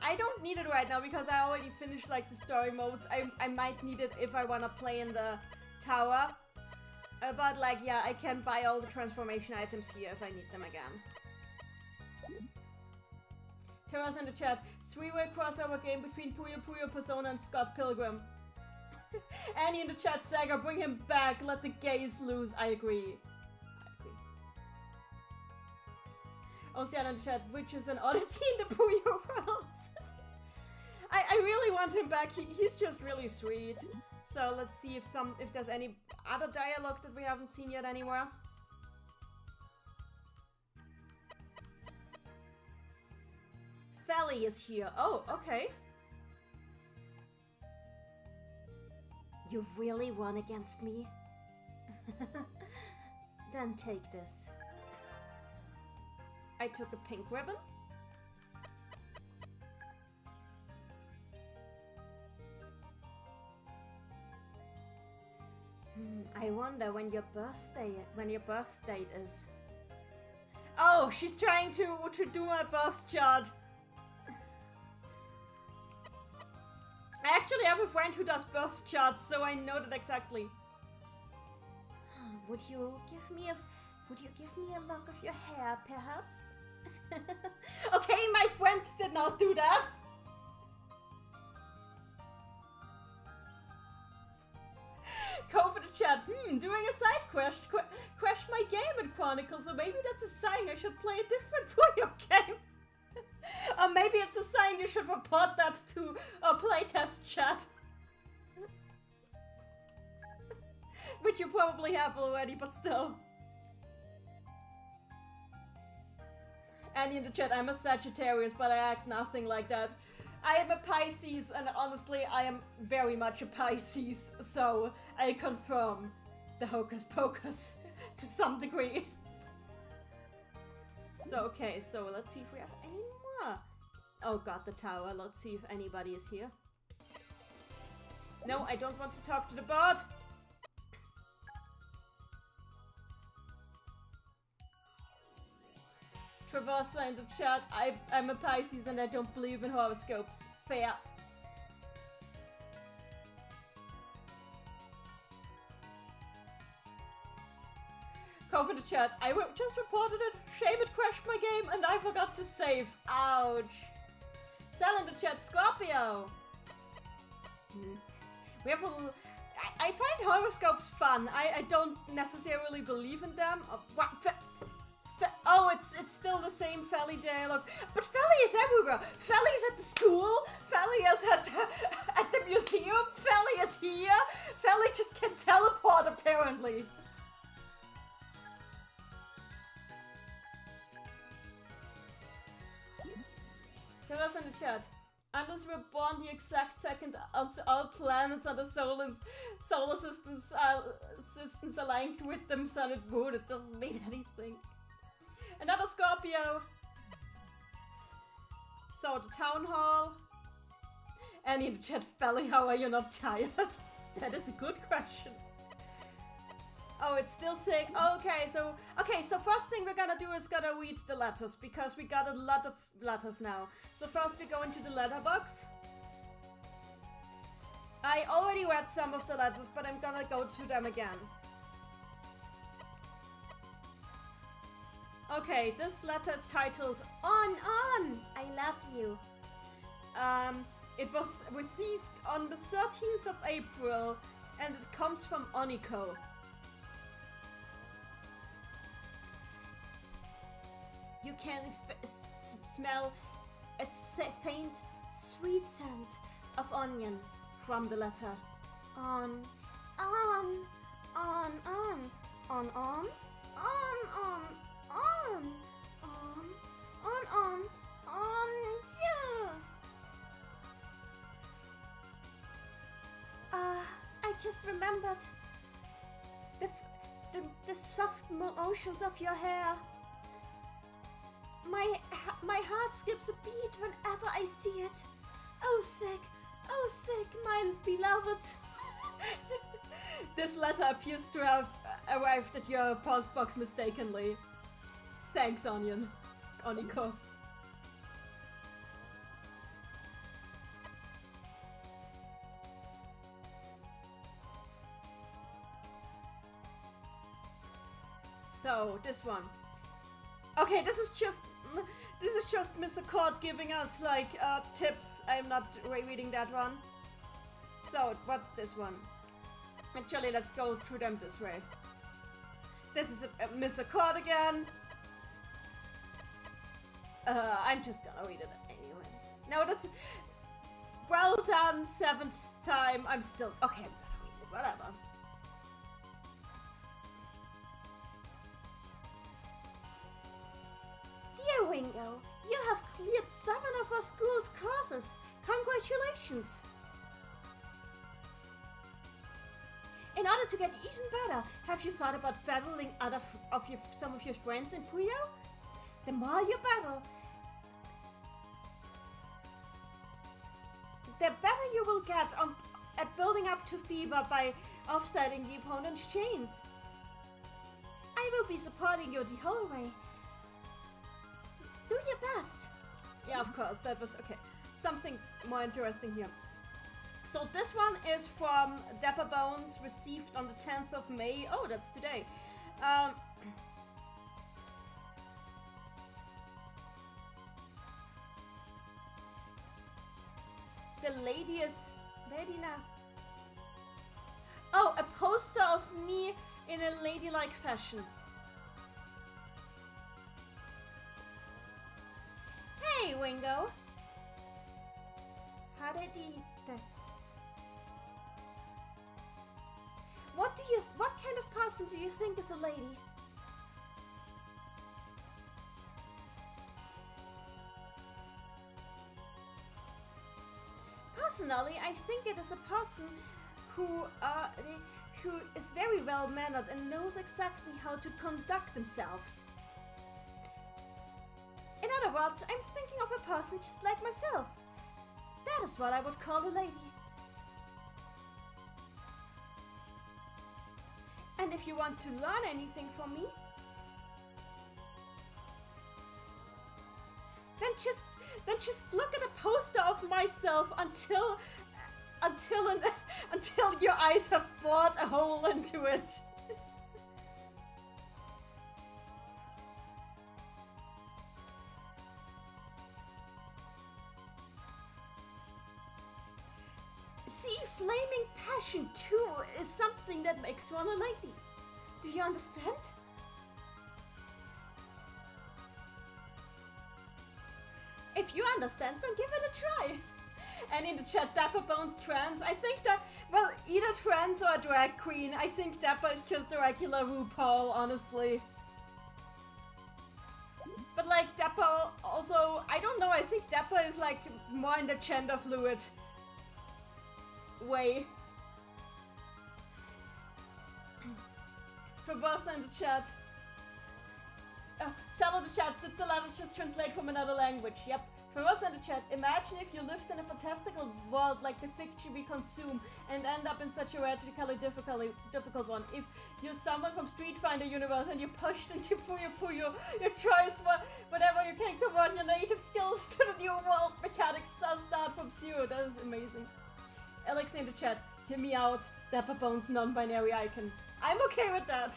I don't need it right now because I already finished, like, the story modes. I might need it if I wanna play in the tower. But, like, yeah, I can buy all the transformation items here if I need them again. Tell us in the chat. 3-way crossover game between Puyo Puyo Persona and Scott Pilgrim. Annie in the chat, Saga, bring him back. Let the gays loose. I agree. Ocean in the chat, which is an oddity in the Puyo world. I really want him back. He's just really sweet. So let's see if there's any other dialogue that we haven't seen yet anywhere. Felly is here. Oh, okay. You really won against me? Then take this. I took a pink ribbon. I wonder when your birth date is. Oh, she's trying to do my birth chart. I actually have a friend who does birth charts, so I know that exactly. Would you give me a lock of your hair, perhaps? Okay, my friend did not do that. Go for the chat. Doing a side quest. Crashed my game in Chronicles, so maybe that's a sign I should play a different Puyo game. maybe it's a sign you should report that to a playtest chat. Which you probably have already, but still. Annie in the chat, I'm a Sagittarius, but I act nothing like that. I am a Pisces, and honestly, I am very much a Pisces, so I confirm the hocus pocus to some degree. So, okay, so let's see if we have any more. Oh god, the tower. Let's see if anybody is here. No, I don't want to talk to the bot. Traversa in the chat, I'm a Pisces and I don't believe in horoscopes. Fair. Cove in the chat, I just reported it. Shame it crashed my game and I forgot to save. Ouch. Sell in the chat, Scorpio. We have a little... I find horoscopes fun. I don't necessarily believe in them. Oh, it's still the same Felly dialogue. But Felly is everywhere. Felly's at the school. Felly is at the museum. Felly is here. Felly just can teleport, apparently. Tell us in the chat. Unless we're born the exact second all planets on the solar systems aligned with them sun and moon, it doesn't mean anything. Another Scorpio. So the town hall. Annie in the chat, Felly, how are you not tired? That is a good question. Oh, it's still sick. Okay, so first thing we're gonna do is gonna read the letters because we got a lot of letters now. So first we go into the letterbox. I already read some of the letters, but I'm gonna go through them again. Okay, this letter is titled On, I love you. It was received on the 13th of April and it comes from Oniko. You can smell a faint, sweet scent of onion from the letter. On, on, on, on, on, on, on, on, on, on, yeah. I just remembered the soft motions of your hair. My heart skips a beat whenever I see it. Oh sick, my beloved. This letter appears to have arrived at your postbox mistakenly. Thanks, Oniko. So, this one. Okay, this is just Miss Accord giving us like tips. I'm not rereading that one. So what's this one? Actually, let's go through them this way. This is a Miss Accord again. I'm just gonna read it anyway. No, that's well done. 7th time. I'm still okay. I'm gonna read it. Whatever. Dear Wingo, you have cleared 7 of our school's courses. Congratulations! In order to get even better, have you thought about battling some of your friends in Puyo? The more you battle, the better you will get at building up to fever by offsetting the opponent's chains. I will be supporting you the whole way. Do your best. Yeah, of course, that was okay. Something more interesting here. So this one is from Dapper Bones, received on the 10th of May. Oh, that's today. The lady is... Lady now. Oh, a poster of me in a ladylike fashion. Hey, Wingo. Haredite. What kind of person do you think is a lady? Personally, I think it is a person who is very well mannered and knows exactly how to conduct themselves. In other words, I'm thinking of a person just like myself. That is what I would call a lady. And if you want to learn anything from me, then just look at a poster of myself until your eyes have bored a hole into it. See, flaming passion too is something that makes one a lady. Do you understand? If you understand, then give it a try. And in the chat, Dapper Bones trans. I think that, well, either trans or a drag queen. I think Dapper is just a regular RuPaul, honestly. But like Dapper also, I don't know, I think Dapper is like more in the gender fluid way. Verbose in the chat. Sell in the chat, did the letter just translate from another language? Yep. Verbose in the chat, imagine if you lived in a fantastical world like the fiction we consume and end up in such a radically difficult one. If you're someone from Street Fighter universe and you're pushed into Puyo Puyo, your choice, whatever you can convert your native skills to the new world mechanics start from zero. That is amazing. Alex in the chat, hear me out, Dapper Bones non-binary icon. I'm okay with that.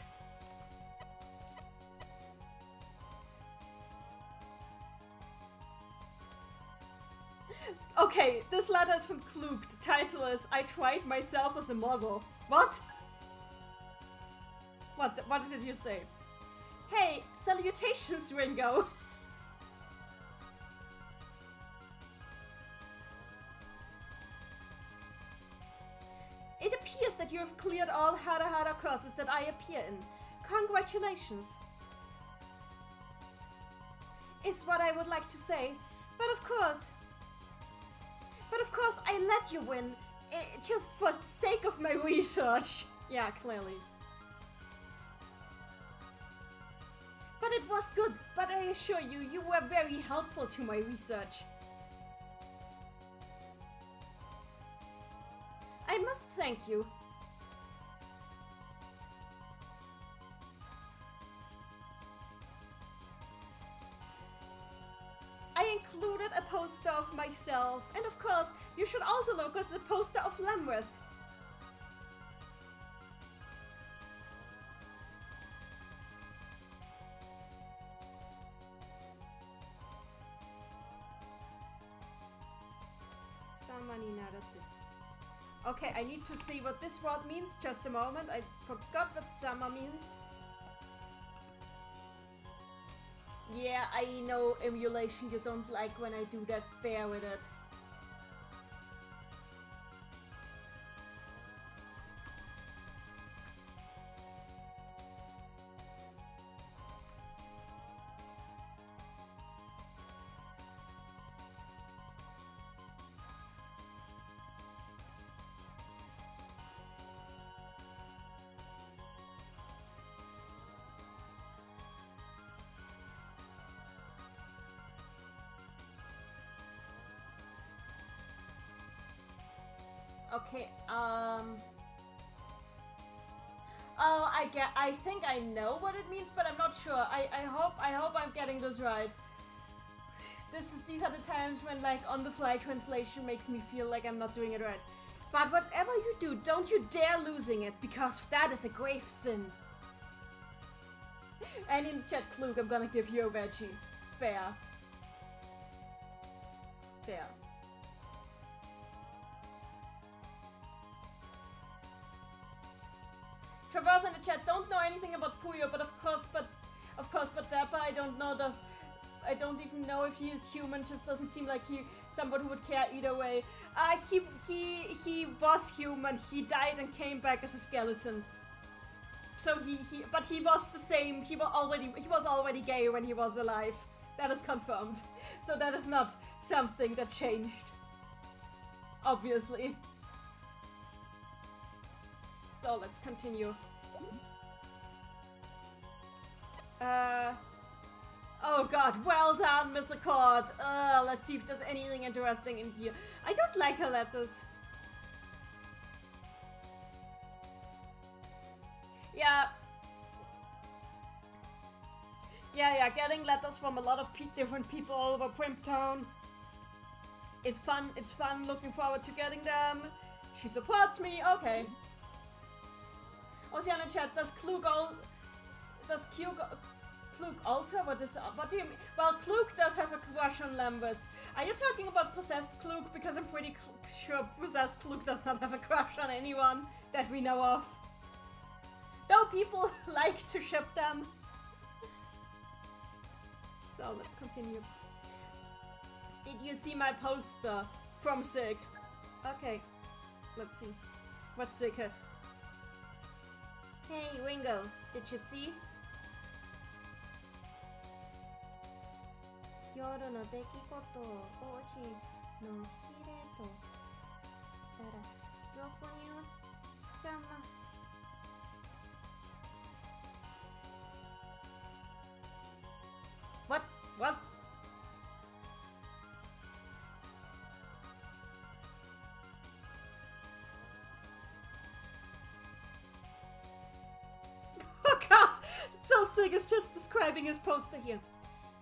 Okay, this letter is from Klug. The title is, I tried myself as a model. What? What did you say? Hey, salutations, Ringo. It appears that you have cleared all Hara courses that I appear in. Congratulations. Is what I would like to say. But of course, I let you win, just for the sake of my research. Yeah, clearly. But it was good, but I assure you, you were very helpful to my research. I must thank you. I included a poster of myself, and of course, you should also look at the poster of Lemris. Okay, I need to see what this word means. Just a moment. I forgot what summer means. Yeah, I know, emulation, you don't like when I do that. Bear with it. Okay, oh, I think I know what it means, but I'm not sure. I hope I'm getting this right. These are the times when, like, on-the-fly translation makes me feel like I'm not doing it right. But whatever you do, don't you dare losing it, because that is a grave sin. And in chat, Klug, I'm gonna give you a veggie. Fair. Fair. Traverse in the chat, don't know anything about Puyo, but but Dapper, I don't know, I don't even know if he is human, just doesn't seem like he someone who would care either way. He was human. He died and came back as a skeleton. So but he was the same. He was already gay when he was alive. That is confirmed. So that is not something that changed. Obviously. So let's continue. Oh god, well done, Miss Accord. Let's see if there's anything interesting in here. I don't like her letters. Yeah. Yeah, getting letters from a lot of different people all over Primptown. It's fun, looking forward to getting them. She supports me, okay. Ocean in chat, does Klug alter? What do you mean? Well, Klug does have a crush on Lambus. Are you talking about possessed Klug? Because I'm pretty sure possessed Klug does not have a crush on anyone that we know of. Though people like to ship them. So let's continue. Did you see my poster from Sig? Okay, let's see. What's Sig here? Hey Ringo, did you see? 夜の出来事を王子のヒレとたらそこに落ちちゃま What? Oh god! So Sig is just describing his poster here.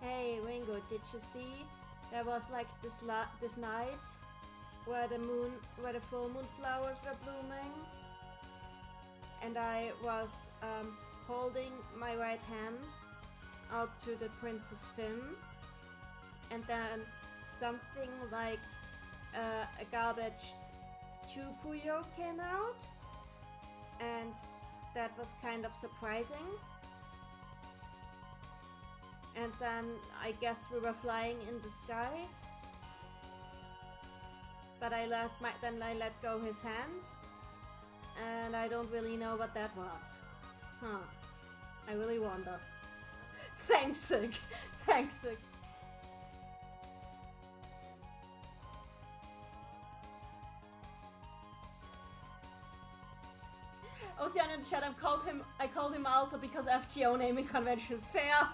Hey Ringo, did you see? There was like this night where the full moon flowers were blooming, and I was holding my right hand out to the Princess Finn, and then something like a garbage Puyo came out, and that was kind of surprising. And then I guess we were flying in the sky, but I let go his hand, and I don't really know what that was. Huh? I really wonder. Thanks, Sig. Thanks, Sig. Ocean in the chat, I called him Alto because FGO naming convention is fair.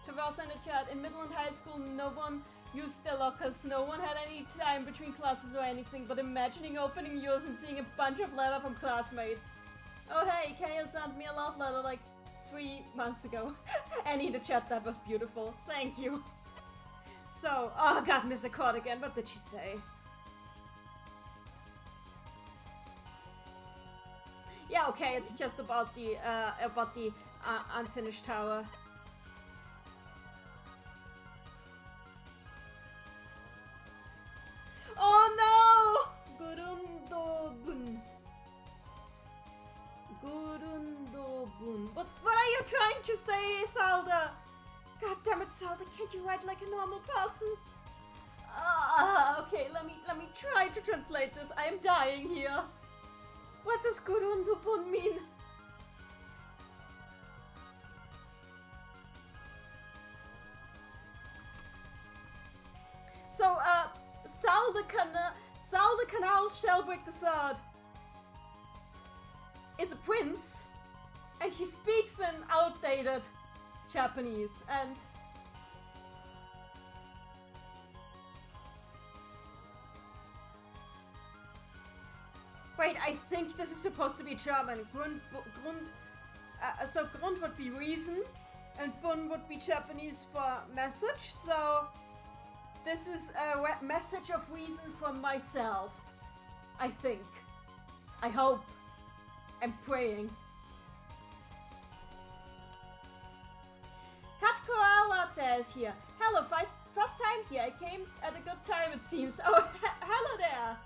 Traverse in the chat, in middle and high school no one used their lockers, no one had any time between classes or anything, but imagining opening yours and seeing a bunch of letter from classmates. Oh hey, Kaya sent me a love letter like 3 months ago. Annie in the chat, that was beautiful. Thank you. So, oh god, Mr. Cord again, what did she say? Yeah, okay, it's just about the unfinished tower. Oh no! Gurundobun. Gurundobun. What are you trying to say, Salda? God damn it, Salda, can't you write like a normal person? Okay, let me try to translate this. I am dying here. What does Gurundobun mean? So, Sal the Canal Shellbrick III is a prince, and he speaks in outdated Japanese, and wait, I think this is supposed to be German. So Grund would be reason, and Bun would be Japanese for message, so this is a message of reason from myself, I think. I hope. I'm praying. Cat Koala is here. Hello, first time here. I came at a good time, it seems. Oh, hello there.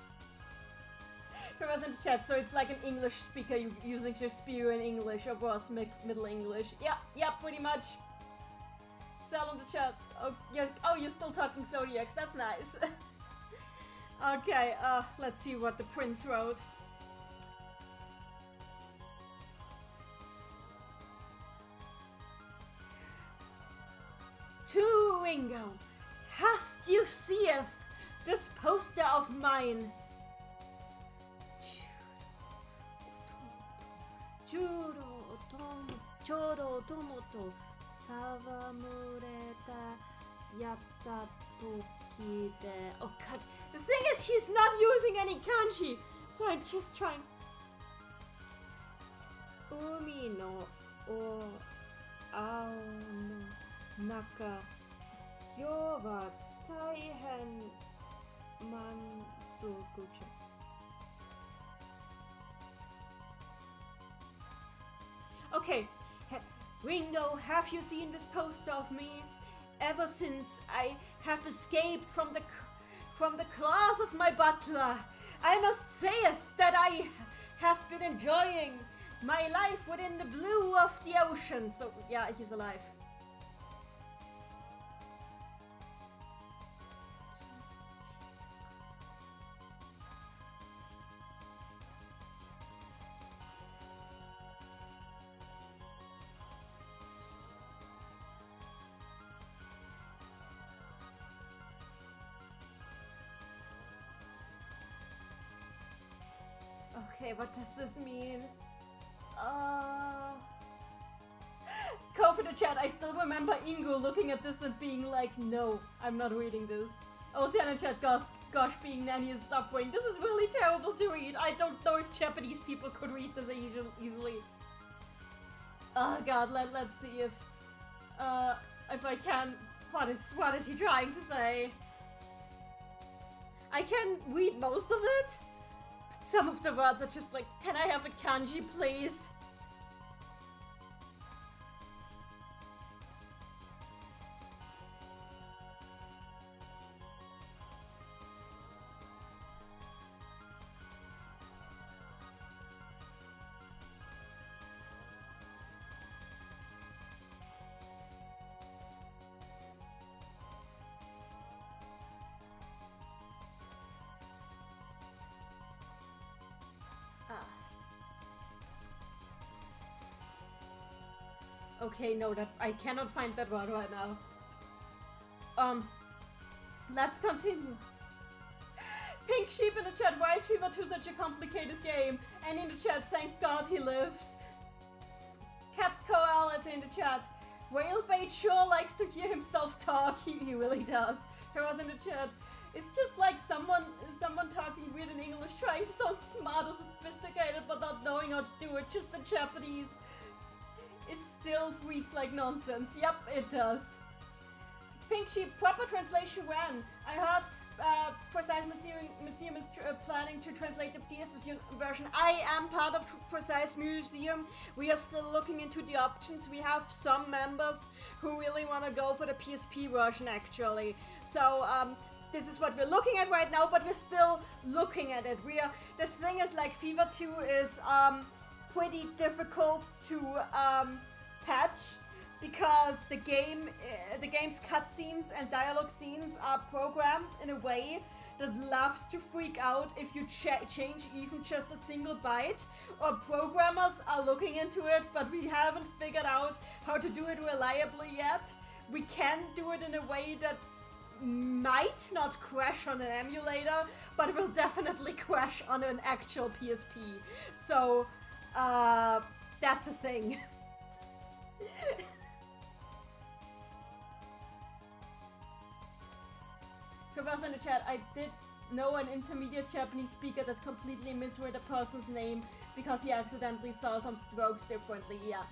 He was in the chat, so it's like an English speaker using Shakespeare in English, or was Middle English. Yeah, pretty much. Excel in the chat. Oh, you're still talking Zodiacs. That's nice. Okay, let's see what the prince wrote. To Ringo, hast you seeth this poster of mine? Choro tomoto tawamureta yatta toki de. Oh god, the thing is he's not using any kanji, so I'm just trying. Umi no o ao no naka yo wa taihen mansukucha. Okay, Ringo, have you seen this poster of me? Ever since I have escaped from the claws of my butler, I must say that I have been enjoying my life within the blue of the ocean. So yeah, he's alive. Okay, what does this mean? Go for the chat. I still remember Ingo looking at this and being like, no, I'm not reading this. Oceana chat, gosh, being Neni is suffering. This is really terrible to read. I don't know if Japanese people could read this easily. Oh god, let's see if I can. What is he trying to say? I can read most of it. Some of the words are just like, can I have a kanji, please? Okay, no, that I cannot find that word right now. Let's continue. Pink Sheep in the chat, why is Fever 2 such a complicated game? And in the chat, thank God he lives. Cat Koality in the chat, Whalebait sure likes to hear himself talk, he really does. There was in the chat, it's just like someone talking weird in English, trying to sound smart or sophisticated, but not knowing how to do it, just in Japanese. It still reads like nonsense. Yep, it does. Pink Sheep, proper translation when? I heard Precise Museum is planning to translate the PS version. I am part of Precise Museum. We are still looking into the options. We have some members who really want to go for the PSP version actually. So this is what we're looking at right now, but we're still looking at it. This thing is like Fever 2 is pretty difficult to patch because the game's cutscenes and dialogue scenes are programmed in a way that loves to freak out if you change even just a single byte. Or programmers are looking into it, but we haven't figured out how to do it reliably yet. We can do it in a way that might not crash on an emulator, but it will definitely crash on an actual PSP. So that's a thing. Converse in the chat, I did know an intermediate Japanese speaker that completely misread a person's name because he accidentally saw some strokes differently. Yeah.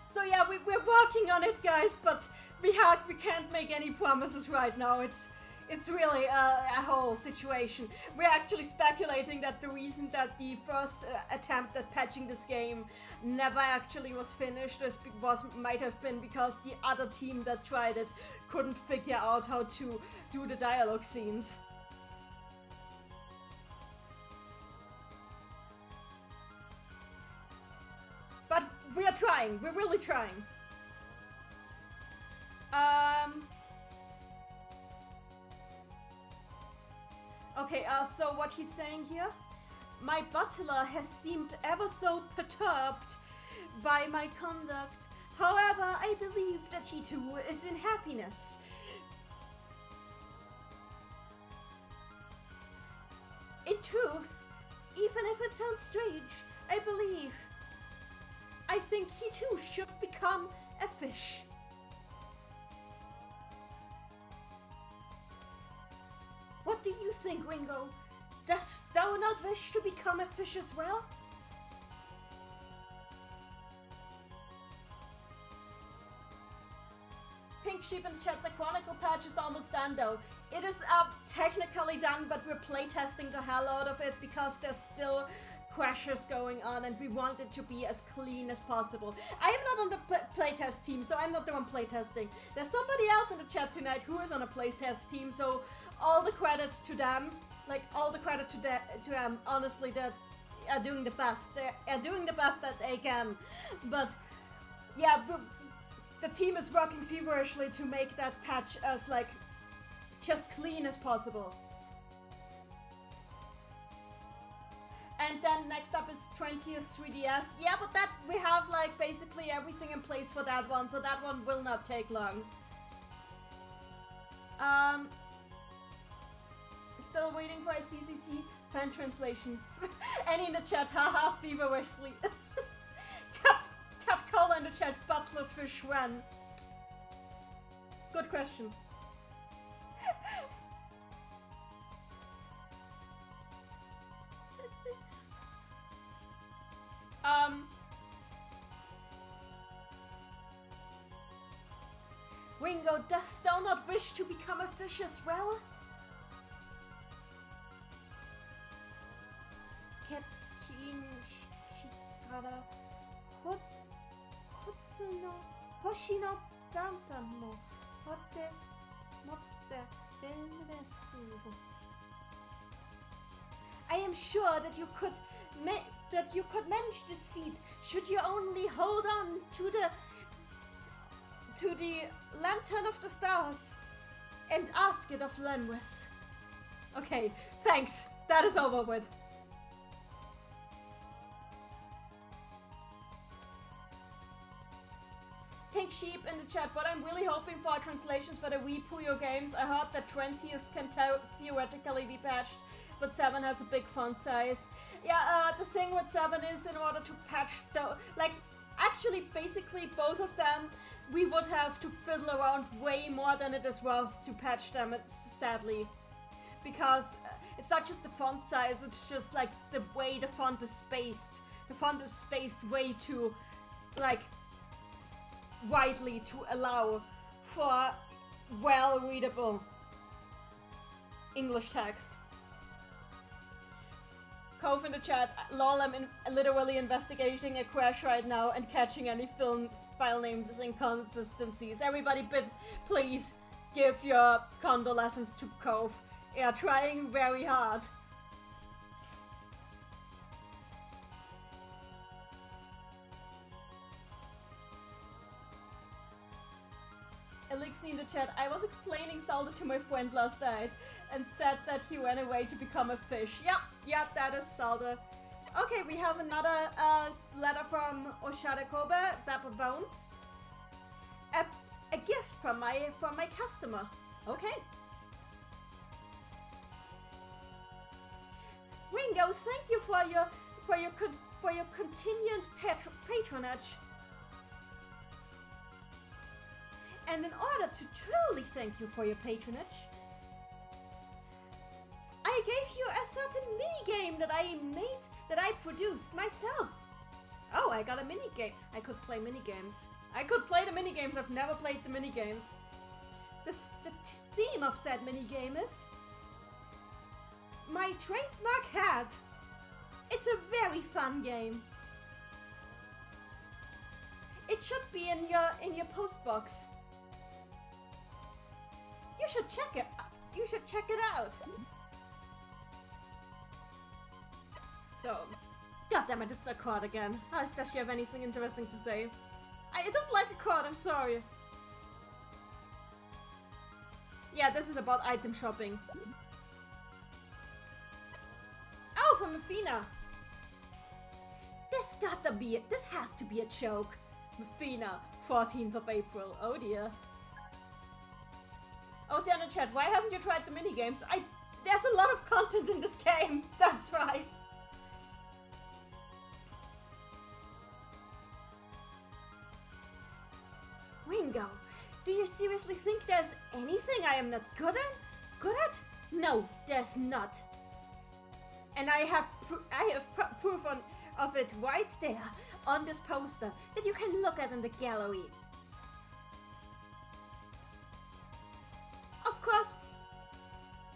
So yeah, we're working on it, guys, but we can't make any promises right now. It's really a whole situation. We're actually speculating that the reason that the first attempt at patching this game never actually was finished might have been because the other team that tried it couldn't figure out how to do the dialogue scenes. But we are trying. We're really trying. so what he's saying here? My butler has seemed ever so perturbed by my conduct. However, I believe that he too is in happiness. In truth, even if it sounds strange, I think he too should become a fish. What do you think, Ringo? Dost thou not wish to become a fish as well? Pink Sheep in the chat, the Chronicle patch is almost done though. It is technically done, but we're playtesting the hell out of it because there's still crashes going on and we want it to be as clean as possible. I am not on the playtest team, so I'm not the one playtesting. There's somebody else in the chat tonight who is on a playtest team, so all the credit to them. Like, all the credit to them. Honestly, they are doing the best. They are doing the best that they can. But, yeah, the team is working feverishly to make that patch as, like, just clean as possible. And then next up is 20th 3DS. Yeah, but that, we have, like, basically everything in place for that one, so that one will not take long. Still waiting for a CCC fan translation. Any in the chat, haha, feverishly. Cat caller in the chat, butler fish when? Good question. Ringo, dost thou not wish to become a fish as well? Ketsuin Shikara Hotsu no Hoshi no Dantan mo Hotte Motte Benresu. I am sure that you could manage this feat should you only hold on to the Lantern of the Stars and ask it of Lenwes. Okay, thanks. That is over with. Pink Sheep in the chat, but I'm really hoping for translations for the Wii Puyo games. I heard that 20th can theoretically be patched, but 7 has a big font size. Yeah, the thing with 7 is in order to patch actually basically both of them, we would have to fiddle around way more than it is worth to patch them, sadly. Because it's not just the font size, it's just like the way the font is spaced. The font is spaced way too, like, widely to allow for well-readable English text. Cove in the chat, lol, I'm literally investigating a crash right now and catching any file names inconsistencies. Everybody, please give your condolences to Cove. They are trying very hard. Elixir in the chat, I was explaining Zelda to my friend last night and said that he ran away to become a fish. Yeah, that is Zelda. Okay, we have another letter from Oshade Kobe, Dapper Bones. A gift from my customer. Okay. Ringos, thank you for your continued patronage. And in order to truly thank you for your patronage, I gave you a certain mini-game that I produced myself. Oh, I got a mini-game. I could play mini-games. I could play the mini-games. I've never played the mini-games. The theme of said mini-game is my trademark hat. It's a very fun game. It should be in your post box. You should check it. You should check it out. So, goddammit, it's a card again. Does she have anything interesting to say? I don't like a card, I'm sorry. Yeah, this is about item shopping. from Mefina. This has to be a joke. Mefina, 14th of April. Oh dear. Oceana chat, why haven't you tried the minigames? There's a lot of content in this game. That's right. Wingo, do you seriously think there's anything I am not good at? No, there's not. And I have proof of it right there on this poster that you can look at in the gallery. Of course,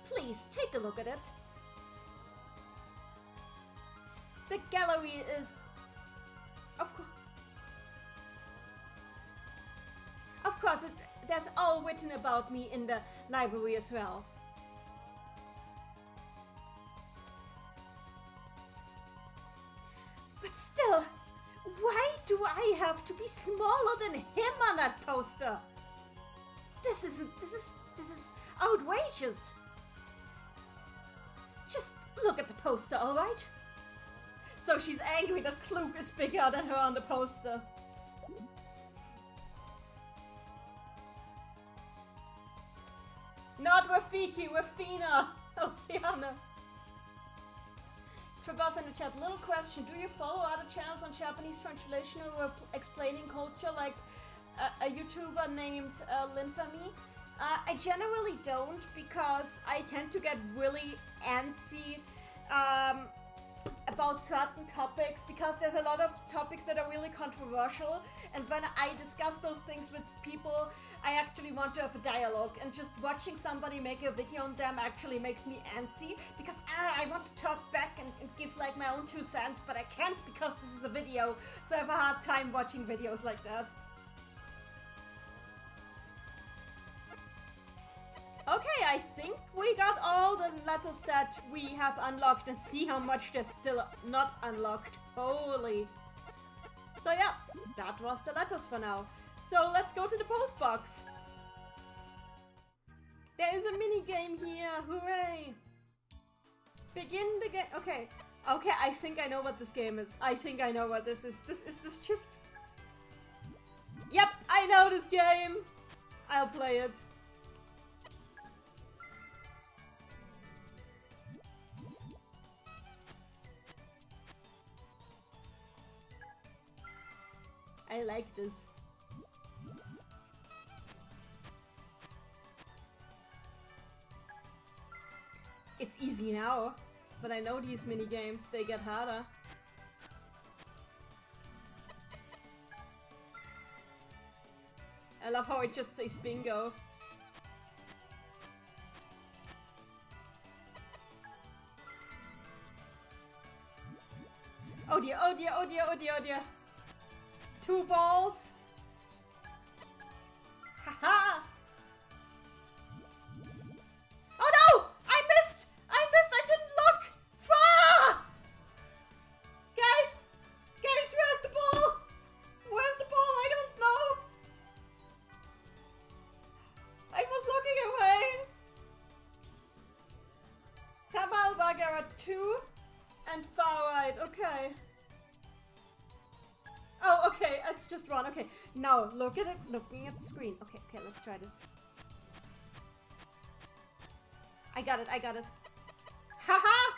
please take a look at it. The gallery is, of course, there's all written about me in the library as well. But still, why do I have to be smaller than him on that poster? This is outrageous. Just look at the poster, alright? So she's angry that Klug is bigger than her on the poster. Not Rafiki, Rafina! Oceana! Traverse in the chat, little question, do you follow other channels on Japanese translation or explaining culture like a YouTuber named Linfamy? I generally don't, because I tend to get really antsy about certain topics, because there's a lot of topics that are really controversial, and when I discuss those things with people, I actually want to have a dialogue, and just watching somebody make a video on them actually makes me antsy, because I want to talk back and give like my own 2 cents, but I can't because this is a video, so I have a hard time watching videos like that. Okay, I think we got all the letters that we have unlocked, and see how much there's still not unlocked. Holy. So yeah, that was the letters for now. So let's go to the post box. There is a mini game here, hooray! Begin the game. Okay, I think I know what this game is. I think I know what this is. Is this just... Yep, I know this game! I'll play it. I like this. It's easy now, but I know these mini games, they get harder. I love how it just says bingo. Oh dear, oh dear, oh dear, oh dear, oh dear. 2 balls. Haha! Oh no! I missed! I didn't look! Ah! Guys, where's the ball? Where's the ball? I don't know. I was looking away. Samal Bagara 2 and far right. Okay. Oh, okay, it's just one. Okay, now look at it, looking at the screen. Okay, let's try this. I got it. Haha!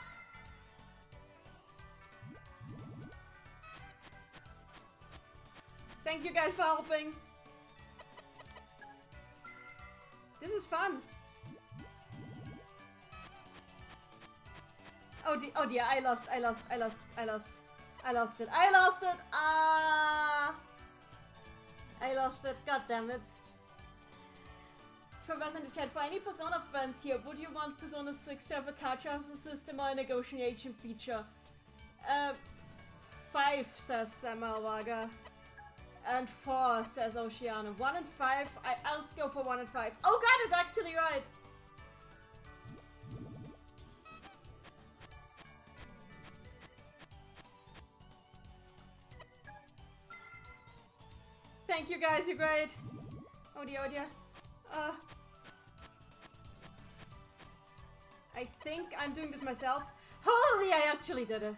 Thank you guys for helping. This is fun. Oh dear, I lost it. I lost it. God damn it. Traverse in the chat. For any Persona fans here, would you want Persona 6 to have a card transfer system or a negotiation feature? 5 says Samalwaga. And 4 says Oceana. 1 and 5. I'll go for 1 and 5. Oh god, it's actually right. Thank you guys, you're great. Oh dear, oh dear. I think I'm doing this myself. Holy, I actually did it.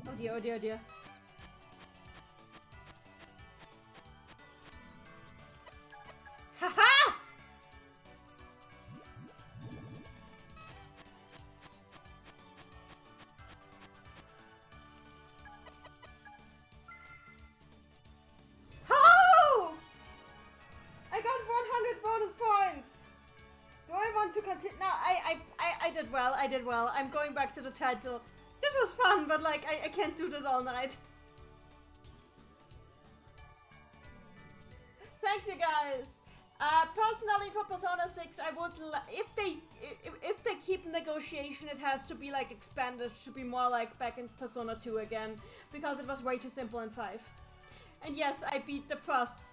Oh dear, oh dear, oh dear. Haha! Oh! I got 100 bonus points! Do I want to continue? No, I did well, I did well. I'm going back to the title. This was fun, but like, I can't do this all night. Thanks, you guys. Personally, for Persona 6, I would if they keep negotiation, it has to be like expanded to be more like back in Persona 2 again, because it was way too simple in 5. And yes, I beat the first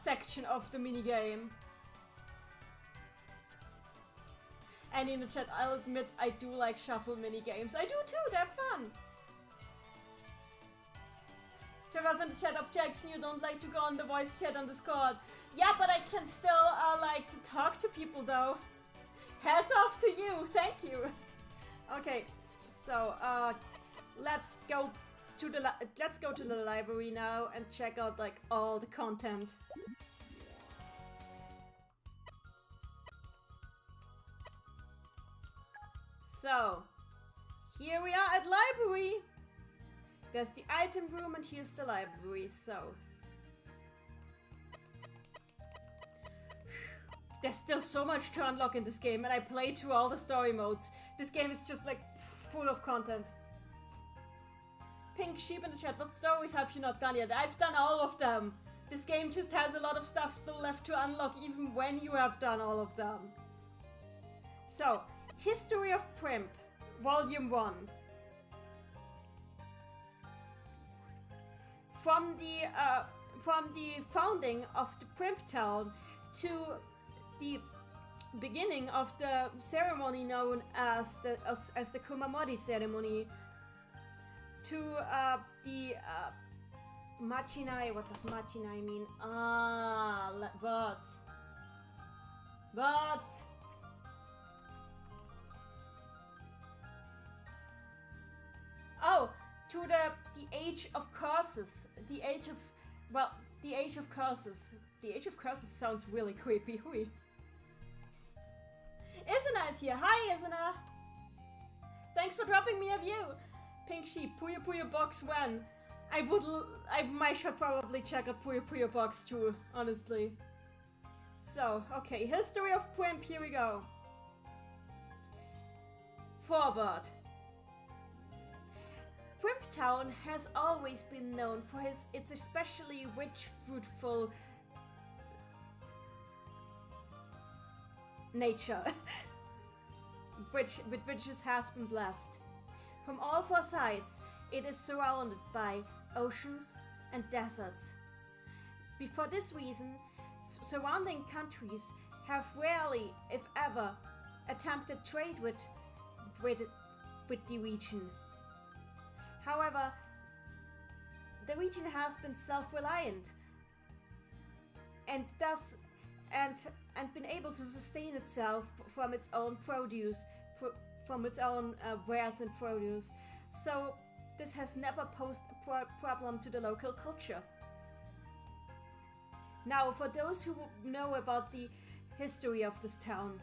section of the minigame. And in the chat, I'll admit I do like shuffle minigames. I do too, they're fun. Trevor's in the chat, objection, you don't like to go on the voice chat on Discord. Yeah, but I can still, like, talk to people though. Hats off to you, thank you. Okay, so, let's go to the library now and check out, like, all the content. So, here we are at library. There's the item room and here's the library, so. There's still so much to unlock in this game and I played through all the story modes. This game is just like full of content. Pink Sheep in the chat, what stories have you not done yet? I've done all of them. This game just has a lot of stuff still left to unlock even when you have done all of them. So, History of Primp, Volume 1. From the founding of the Primp Town to the beginning of the ceremony known as the Kumamori ceremony, to the Machinai. What does Machinai mean? Birds. Birds. Oh, to the age of curses. The age of, well, the age of curses. The age of curses sounds really creepy. Hui. Isana is here. Hi, Isana. Thanks for dropping me a view. Pink Sheep, Puyo Puyo Box 1. I might should probably check out Puyo Puyo Box 2, honestly. So, okay, History of Primp, here we go. Forward. Primp Town has always been known for its especially rich, fruitful nature, with which it has been blessed. From all four sides, it is surrounded by oceans and deserts. For this reason, surrounding countries have rarely, if ever, attempted trade with the region. However, the region has been self-reliant and been able to sustain itself from its own produce, from its own wares and produce. So this has never posed a problem to the local culture. Now, for those who know about the history of this town.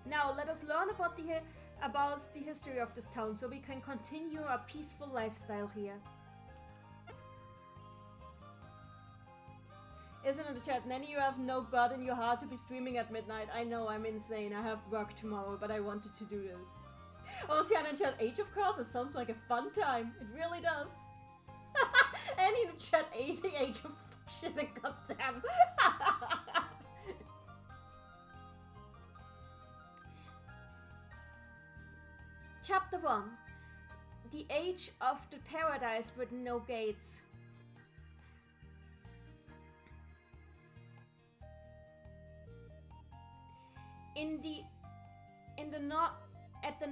Now, let us learn about the history of this town so we can continue our peaceful lifestyle here. Isn't in the chat, Neni, you have no God in your heart to be streaming at midnight. I know, I'm insane. I have work tomorrow, but I wanted to do this. Ocean in chat, Age of Curses sounds like a fun time. It really does. And in the chat, the Age of shit and goddamn. Chapter 1. The Age of the Paradise with No Gates. In In the at the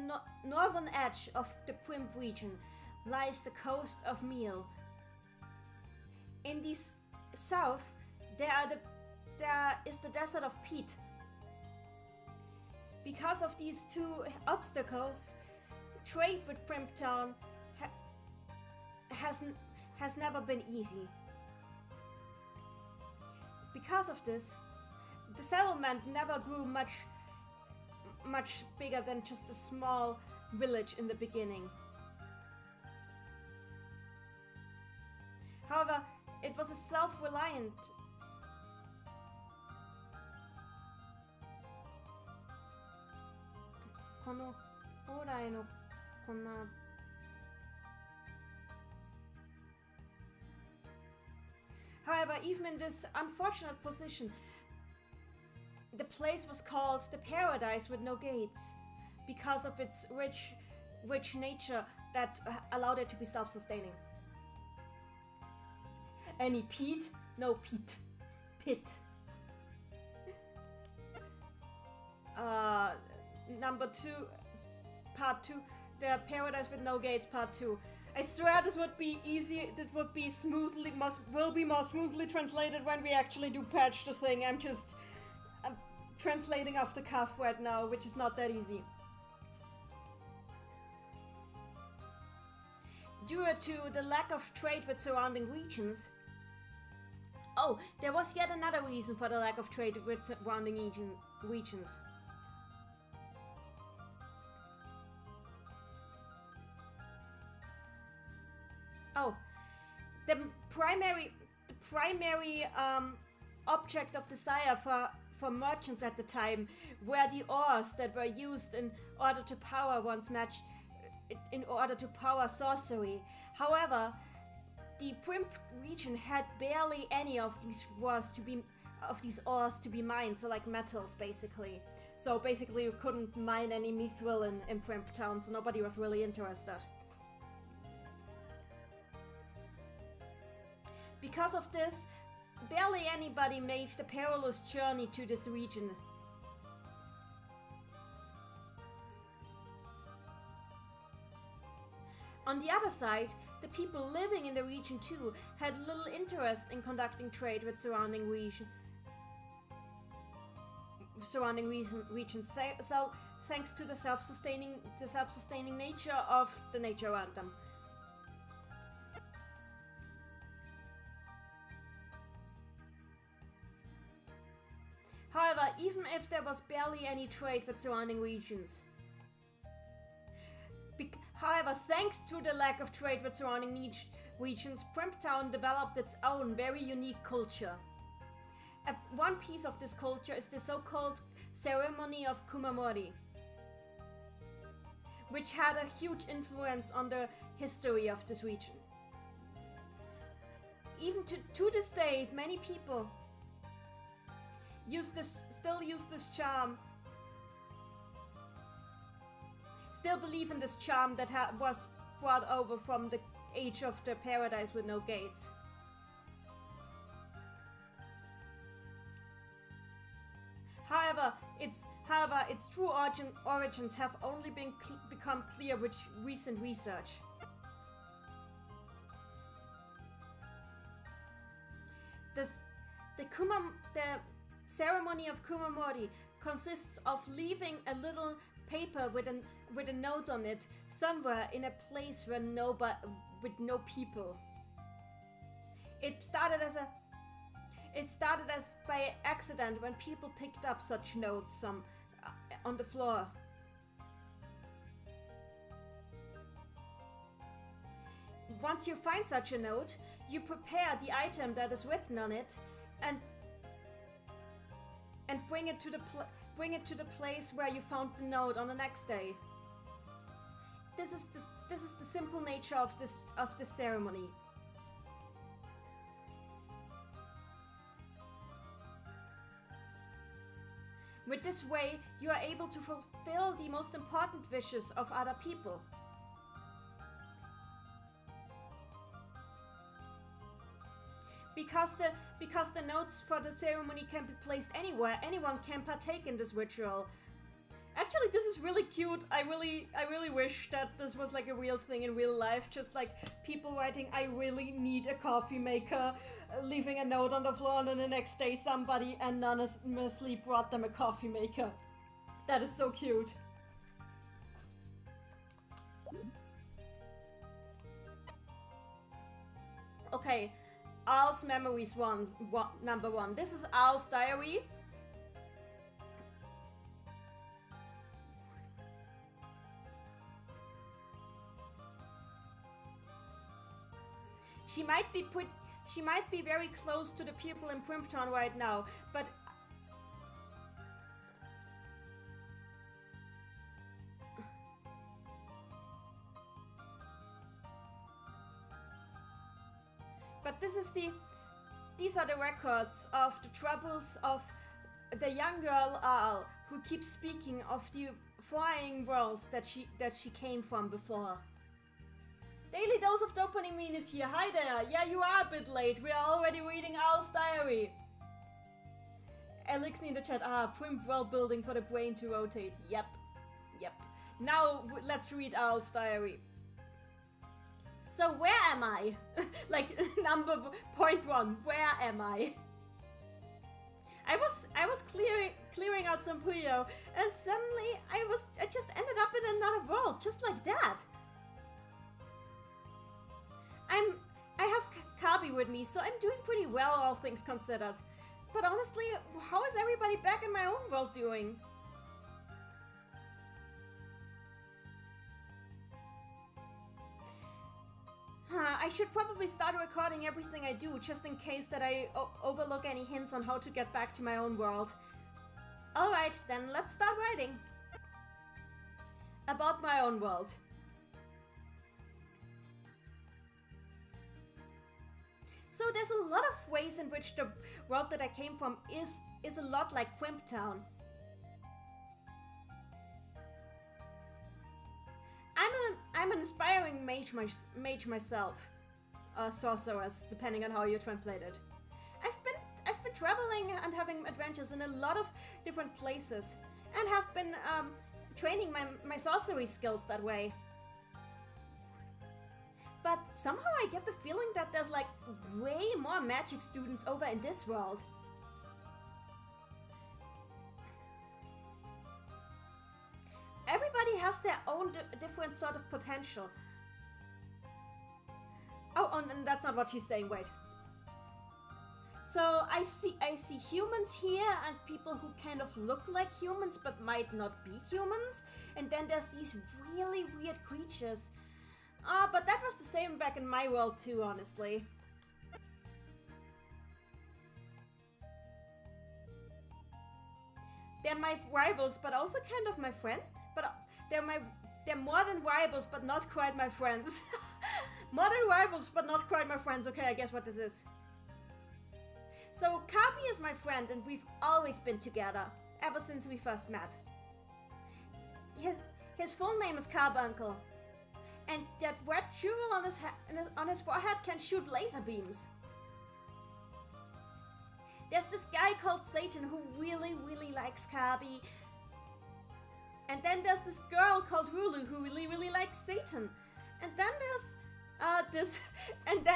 northern edge of the Primp region lies the coast of Meal. In the south, there is the desert of Peat. Because of these two obstacles, trade with Primptown has never been easy. Because of this, the settlement never grew much bigger than just a small village in the beginning. However, it was a self-reliant However, even in this unfortunate position, the place was called the Paradise with No Gates because of its rich nature that allowed it to be self-sustaining. Any peat? No peat. Pit. Number 2, part 2, the Paradise with No Gates, part 2. I swear this would be easy. This would be will be more smoothly translated when we actually do patch the thing. I'm translating off the cuff right now, which is not that easy. Due to the lack of trade with surrounding regions. Oh, there was yet another reason for the lack of trade with surrounding regions. Oh, the primary object of desire for merchants at the time were the ores that were used in order to power in order to power sorcery. However, the Primp region had barely any of these ores to be mined, so like metals basically. So basically you couldn't mine any mithril in Primp Town, so nobody was really interested. Because of this, barely anybody made the perilous journey to this region. On the other side, the people living in the region too had little interest in conducting trade with surrounding regions, thanks to the self-sustaining nature of the nature around them. However, even if there was barely any trade with surrounding regions. However, thanks to the lack of trade with surrounding regions, Primptown developed its own very unique culture. One piece of this culture is the so-called ceremony of Kumamori, which had a huge influence on the history of this region. Even to this day, many people still use this charm. Still believe in this charm that was brought over from the age of the Paradise with No Gates. However, its true origins have only become clear with recent research. The ceremony of Kumamori consists of leaving a little paper with a note on it somewhere in a place where with no people. It started as by accident when people picked up such notes on the floor. Once you find such a note, you prepare the item that is written on it and bring it to the place where you found the note on the next day. This is the simple nature of this ceremony. With this way, you are able to fulfill the most important wishes of other people. Because the notes for the ceremony can be placed anywhere, anyone can partake in this ritual. Actually, this is really cute. I really wish that this was like a real thing in real life. Just like people writing, I really need a coffee maker, leaving a note on the floor, and then the next day somebody anonymously brought them a coffee maker. That is so cute. Okay, Al's memories number one. This is Al's diary. She might be very close to the people in Primpton right now, but these are the records of the troubles of the young girl Al, who keeps speaking of the flying worlds that she came from before. Daily Dose of Dopamine is here. Hi there. Yeah, you are a bit late. We are already reading Al's diary. Elixir in the chat. Primp world building for the brain to rotate. Yep. Now let's read Al's diary. So where am I? Like number point one. Where am I? I was clearing out some Puyo, and suddenly I just ended up in another world, just like that. I have Kabi with me, so I'm doing pretty well, all things considered. But honestly, how is everybody back in my own world doing? I should probably start recording everything I do, just in case that I overlook any hints on how to get back to my own world. Alright, then let's start writing. About my own world. So there's a lot of ways in which the world that I came from is a lot like Primptown. I'm an aspiring mage myself, sorceress, depending on how you translate it. I've been traveling and having adventures in a lot of different places, and have been training my sorcery skills that way. But somehow I get the feeling that there's like way more magic students over in this world. Everybody has their own different sort of potential. Oh, and that's not what she's saying, wait. So I see humans here and people who kind of look like humans but might not be humans. And then there's these really weird creatures. But that was the same back in my world too, honestly. They're my rivals, but also kind of my friend. But they're more than rivals, but not quite my friends. More than rivals, but not quite my friends. Okay, I guess what this is. So Kabi is my friend, and we've always been together ever since we first met. His full name is Carbuncle. And that red jewel on his forehead can shoot laser beams. There's this guy called Satan who really likes Kabi. And then there's this girl called Rulu who really likes Satan. And then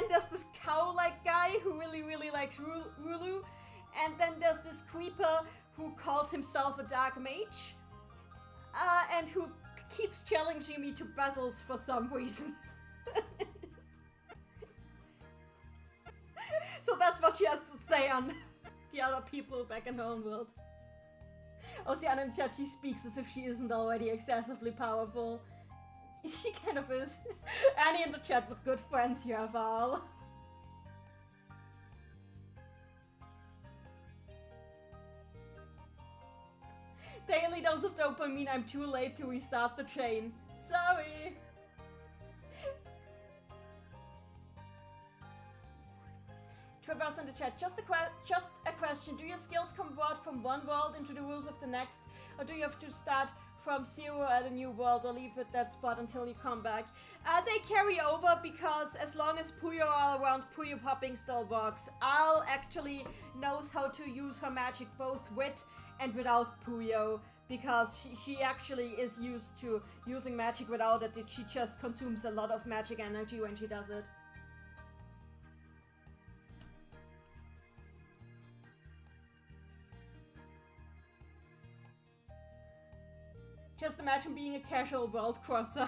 there's this cow-like guy who really likes Rulu. And then there's this creeper who calls himself a dark mage. And who keeps challenging me to battles for some reason. So that's what she has to say on the other people back in her own world. Oceana in chat, she speaks as if she isn't already excessively powerful. She kind of is. Annie in the chat with good friends you have all. Daily dose of dopamine, I'm too late to restart the chain. Sorry! Traverse in the chat, just a question. Do your skills convert from one world into the rules of the next? Or do you have to start from zero at a new world or leave at that spot until you come back? They carry over because as long as Puyo are around, Puyo popping still works. Al actually knows how to use her magic both with and without Puyo, because she actually is used to using magic without it. She just consumes a lot of magic energy when she does it. Just imagine being a casual world crosser.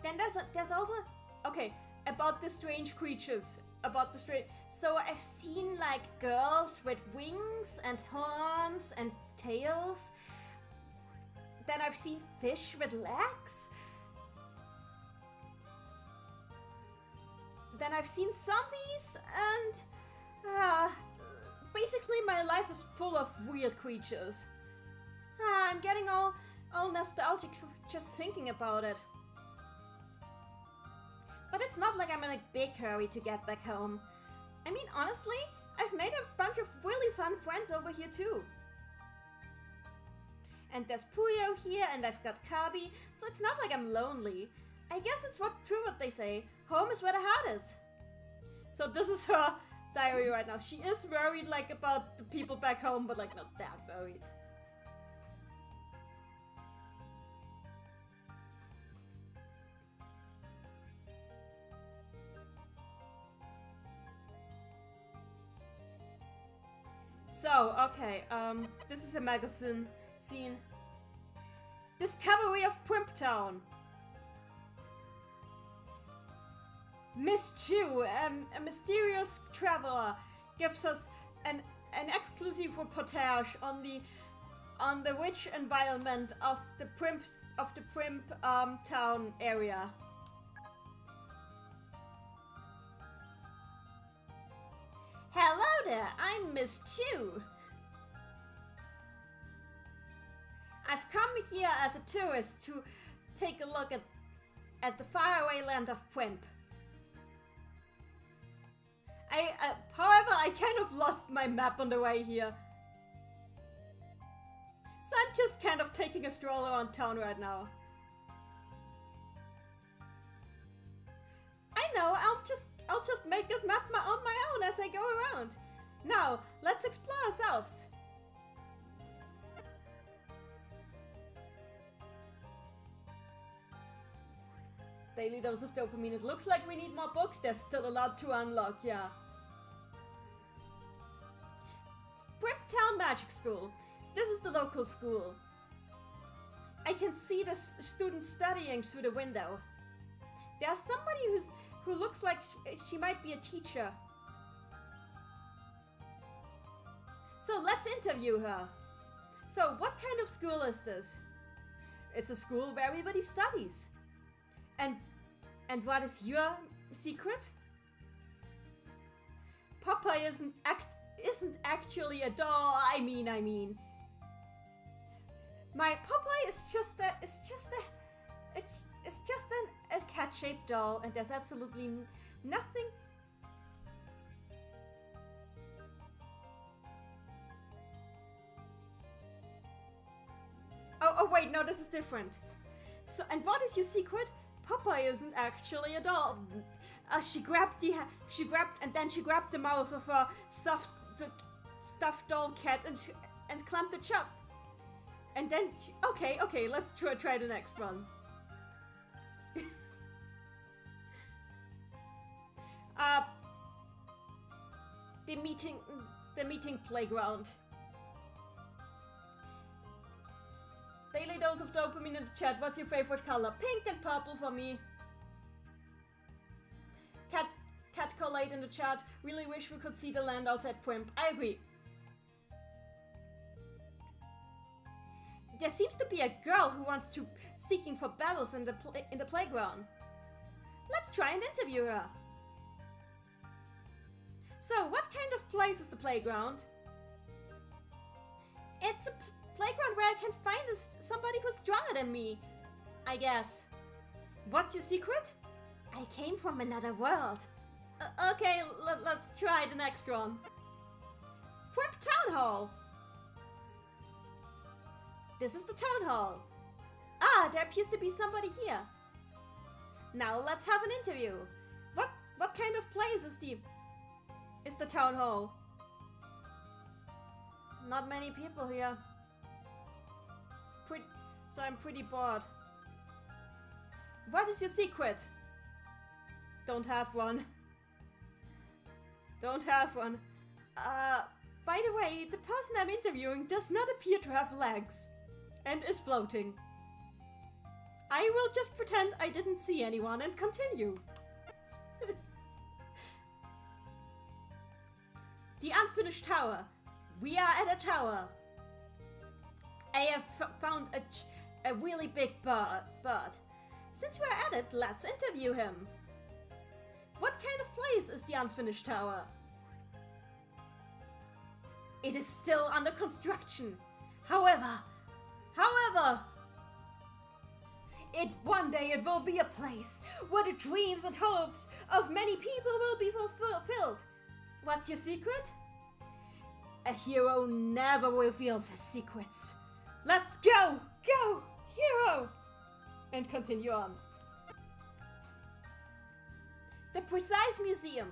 Then there's also, okay, about the strange creatures, so I've seen like girls with wings and horns and tails. Then I've seen fish with legs. Then I've seen zombies, and basically my life is full of weird creatures. I'm getting all nostalgic just thinking about it. But it's not like I'm in a big hurry to get back home. I mean, honestly, I've made a bunch of really fun friends over here too. And there's Puyo here, and I've got Kabi, so it's not like I'm lonely. I guess it's true what they say. Home is where the heart is. So this is her diary right now. She is worried like about the people back home, but like not that worried. So, okay, this is a magazine scene. Discovery of Primptown. Miss Chu, a mysterious traveler, gives us an exclusive reportage on the rich environment of the Primp town area. Hello there, I'm Miss Chu. I've come here as a tourist to take a look at the faraway land of Primp. However, I kind of lost my map on the way here. So I'm just kind of taking a stroll around town right now. I know, I'll just make a map on my own as I go around. Now, let's explore ourselves. Daily dose of dopamine. It looks like we need more books. There's still a lot to unlock, yeah. Primptown Magic School. This is the local school. I can see the students studying through the window. There's somebody who looks like she might be a teacher. So let's interview her. So what kind of school is this? It's a school where everybody studies. And what is your secret? Popeye isn't actually a doll. I mean. My Popeye is just a cat-shaped doll, and there's absolutely nothing. Oh wait, no, this is different. So, and what is your secret? Popeye isn't actually a doll. She grabbed the mouth of a stuffed doll cat and clamped it shut. And then okay, let's try the next one. The meeting playground. Daily dose of dopamine in the chat. What's your favorite color? Pink and purple for me. Cat collate in the chat. Really wish we could see the land outside Primp. I agree. There seems to be a girl who wants to seeking for battles in the playground. Let's try and interview her. So, what kind of place is the playground? It's a playground where I can find somebody who's stronger than me, I guess. What's your secret? I came from another world. Okay, let's try the next one. Primp Town Hall. This is the town hall. Ah, there appears to be somebody here. Now let's have an interview. What kind of place is the town hall? Not many people here. So I'm pretty bored. What is your secret? Don't have one. Don't have one. By the way, the person I'm interviewing does not appear to have legs and is floating. I will just pretend I didn't see anyone and continue. The unfinished tower. We are at a tower. I have found a really big bird. Since we're at it, let's interview him. What kind of place is the unfinished tower? It is still under construction. However, one day it will be a place where the dreams and hopes of many people will be fulfilled. What's your secret? A hero never reveals his secrets. Let's go! Go! Hero! And continue on. The precise museum.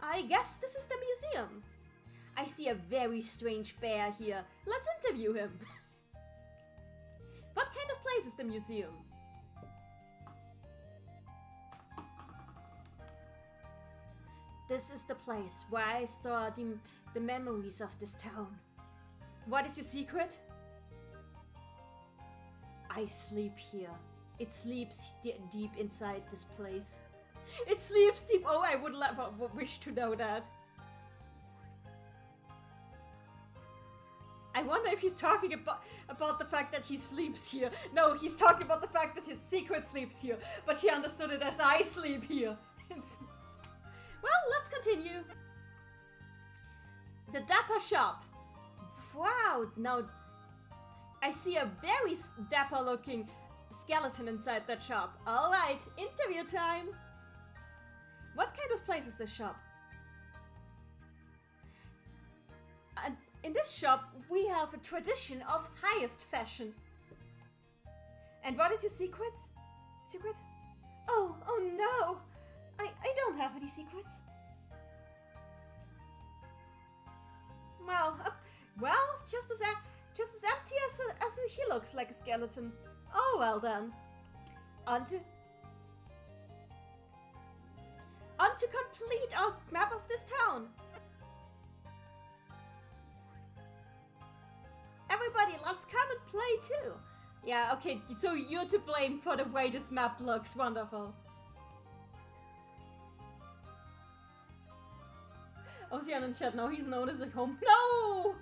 I guess this is the museum. I see a very strange bear here. Let's interview him. What kind of place is the museum? This is the place where I store the memories of this town. What is your secret? I sleep here. It sleeps deep inside this place. It sleeps deep. Oh, I would wish to know that. I wonder if he's talking about the fact that he sleeps here. No, he's talking about the fact that his secret sleeps here. But he understood it as I sleep here. Well, let's continue. The Dapper Shop. Wow, now I see a very dapper looking skeleton inside that shop. Alright, interview time. What kind of place is this shop? And in this shop, we have a tradition of highest fashion. And what is your secret? Secret? Oh no! I don't have any secrets. Well, just as empty as he looks like a skeleton. Oh well then. On to complete our map of this town. Everybody, let's come and play too. Yeah, okay, so you're to blame for the way this map looks. Wonderful. Ocean in chat, now he's known as a home. No!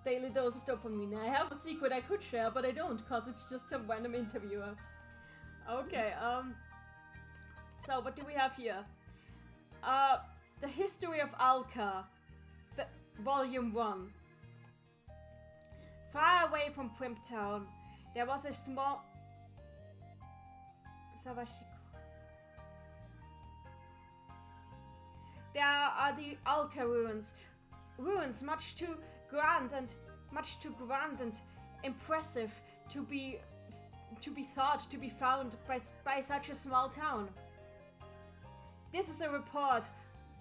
Daily dose of dopamine. I have a secret I could share, but I don't, because it's just some random interviewer. Okay, so what do we have here? The History of Alka, Volume 1. Far away from Primptown, there was a small... There are the Alka ruins. Ruins much too grand and impressive to be thought to be found by such a small town. This is a report.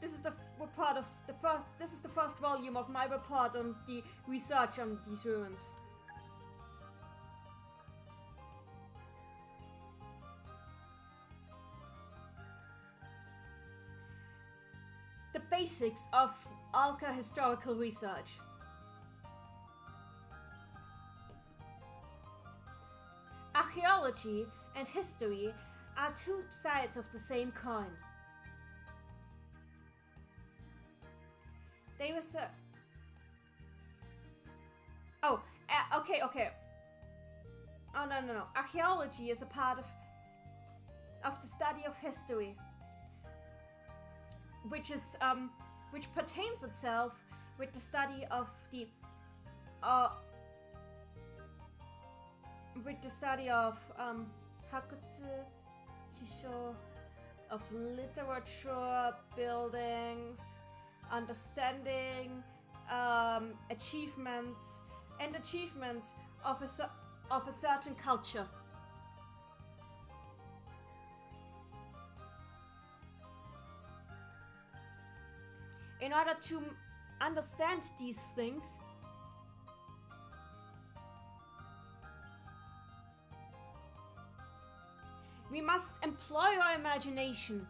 This is the report of the first. This is the first volume of my report on the research on these ruins. The basics of Alka historical research. Archaeology and history are two sides of the same coin. They were so... Oh, okay. Oh, no. Archaeology is a part of the study of history, which pertains itself with the study of Hakutsu, Chisho, of literature, buildings, understanding, achievements, and achievements of a certain culture. In order to understand these things, we must employ our imagination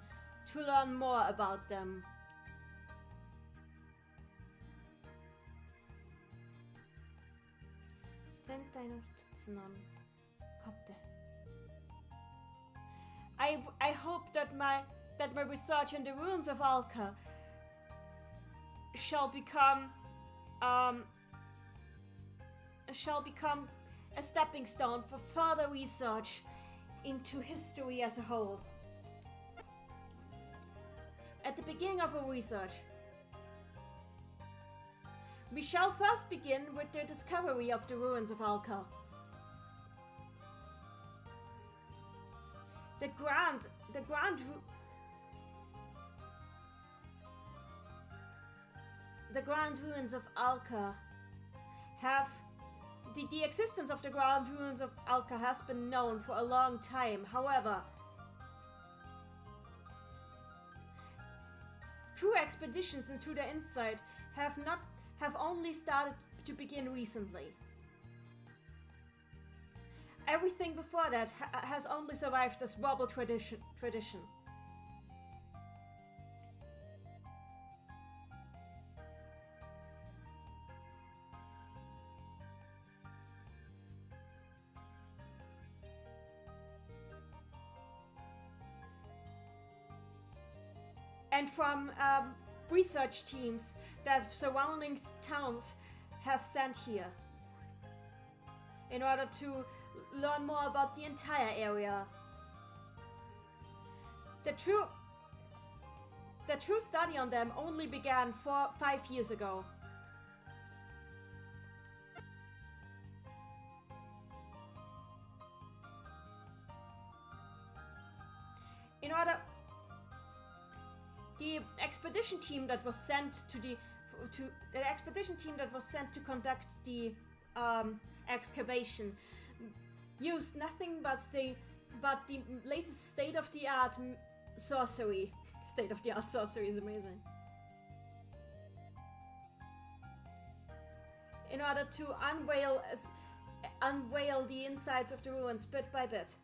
to learn more about them. I hope that my research in the ruins of Alka shall become a stepping stone for further research into history as a whole. At the beginning of our research, we shall first begin with the discovery of the ruins of Alka. The grand ruins of Alka have the existence of the grand ruins of Alka has been known for a long time. However, true expeditions into the inside have only started to begin recently. Everything before that has only survived as verbal tradition. And from research teams that surrounding towns have sent here in order to learn more about the entire area. The true study on them only began 5 years ago. The expedition team that was sent to conduct the excavation used nothing but the latest state-of-the-art sorcery. State-of-the-art sorcery is amazing. In order to unveil the insides of the ruins bit by bit.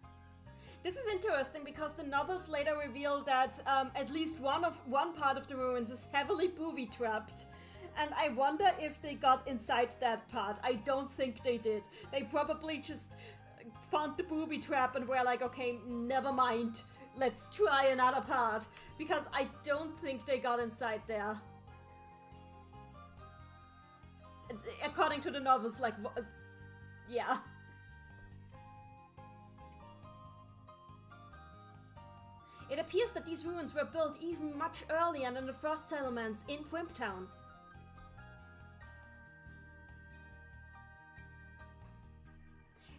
This is interesting because the novels later reveal that at least one part of the ruins is heavily booby-trapped. And I wonder if they got inside that part. I don't think they did. They probably just found the booby trap and were like, okay, never mind. Let's try another part. Because I don't think they got inside there. According to the novels, like, yeah. It appears that these ruins were built even much earlier than the first settlements in Primptown.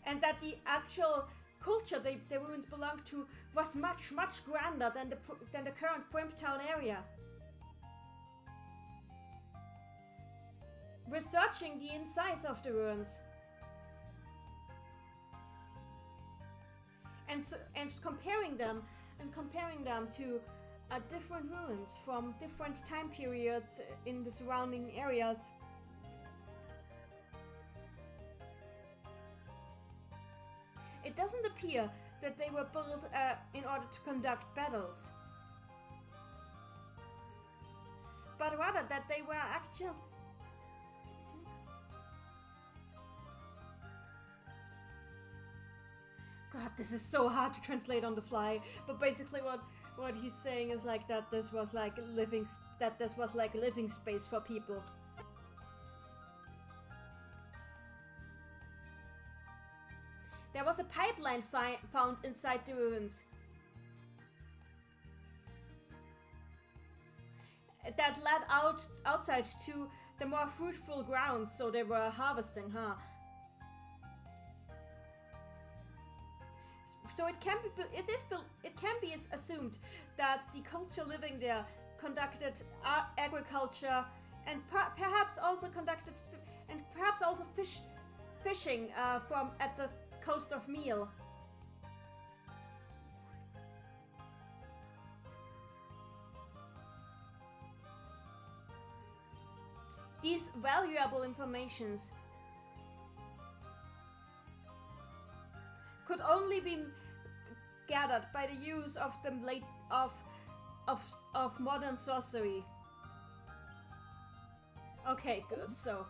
And that the actual culture the ruins belonged to was much, much grander than the current Primptown area. Researching the insides of the ruins and comparing them to different ruins from different time periods in the surrounding areas. It doesn't appear that they were built in order to conduct battles, but rather that they were actual. God, this is so hard to translate on the fly. But basically, what he's saying is like that this was like living space for people. There was a pipeline found inside the ruins that led outside to the more fruitful grounds, so they were harvesting, huh? So it can be assumed that the culture living there conducted agriculture and perhaps also fishing from at the coast of Meal. These valuable informations could only be gathered by the use of the of modern sorcery. Okay, good. So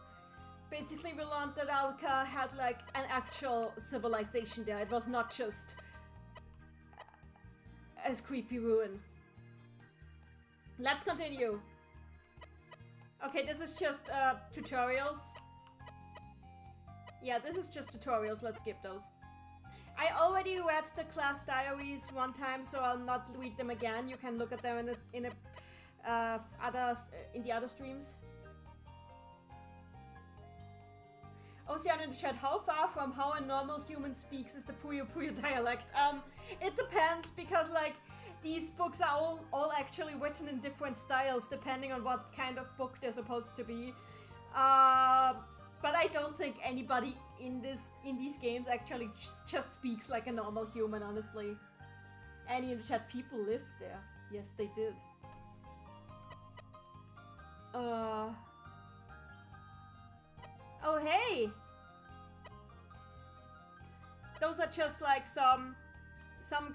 basically we learned that Alka had like an actual civilization there. It was not just a creepy ruin. Let's continue. Okay, this is just tutorials. Yeah, this is just tutorials. Let's skip those. I already read the class diaries one time, so I'll not read them again. You can look at them in the other streams. Ocean in the chat, how far from how a normal human speaks is the Puyo Puyo dialect? It depends, because like these books are all actually written in different styles depending on what kind of book they're supposed to be. But I don't think anybody in these games actually just speaks like a normal human, honestly. Any in the chat, people lived there. Yes, they did. Oh hey! Those are just like some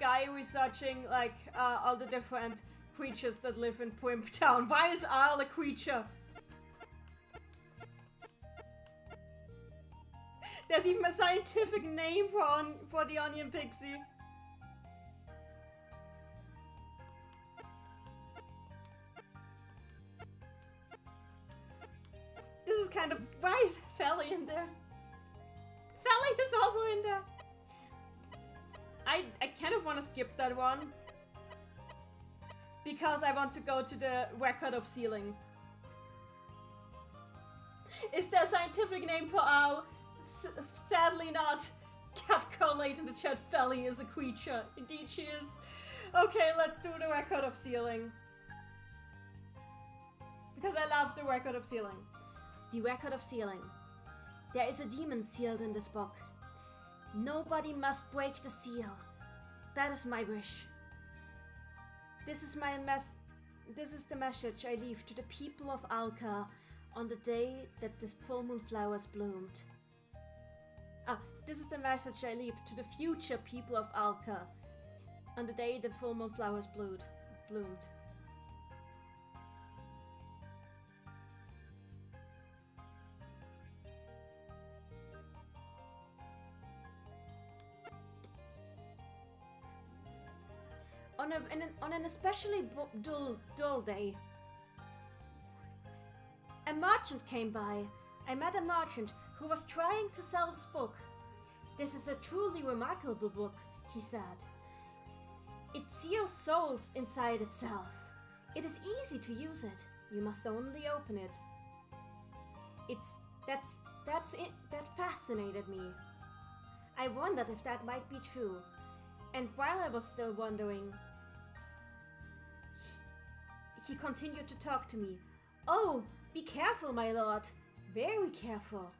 guy researching like all the different creatures that live in Pimp Town. Why is Arl a creature? There's even a scientific name for the onion pixie. This is kind of... Why is Felly in there? Felly is also in there. I kind of want to skip that one. Because I want to go to the record of sealing. Is there a scientific name for Owl? Sadly not. Cat correlate in the chat. Felly is a creature. Indeed she is. Okay, let's do the record of sealing. Because I love the record of sealing. The record of sealing. There is a demon sealed in this book. Nobody must break the seal. That is my wish. This is the message I leave to the people of Alka on the day that the full moon flowers bloomed. This is the message I leave to the future people of Alka on the day the full moon flowers bloomed. On an especially dull day, a merchant came by. I met a merchant who was trying to sell this book. This is a truly remarkable book, he said. It seals souls inside itself. It is easy to use it. You must only open it. That fascinated me. I wondered if that might be true. And while I was still wondering, he continued to talk to me. Oh, be careful, my lord. Very careful.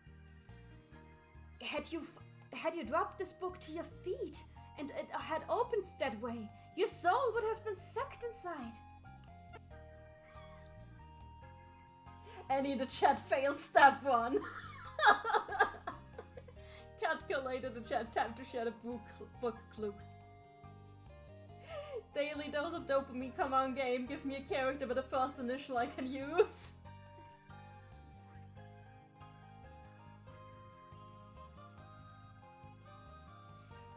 Had you dropped this book to your feet and it had opened that way, your soul would have been sucked inside. Any in the chat failed step one. Calculated the chat, time to share a book Klug. Daily dose of dopamine, come on game, give me a character with a first initial I can use.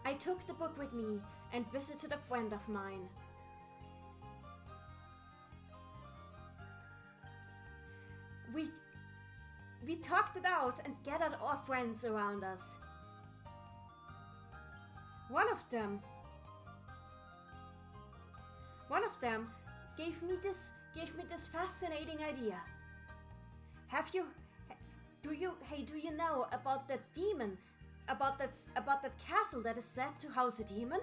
I took the book with me and visited a friend of mine. We talked it out and gathered our friends around us. One of them gave me this fascinating idea. Do you know about that demon? About that castle that is said to house a demon?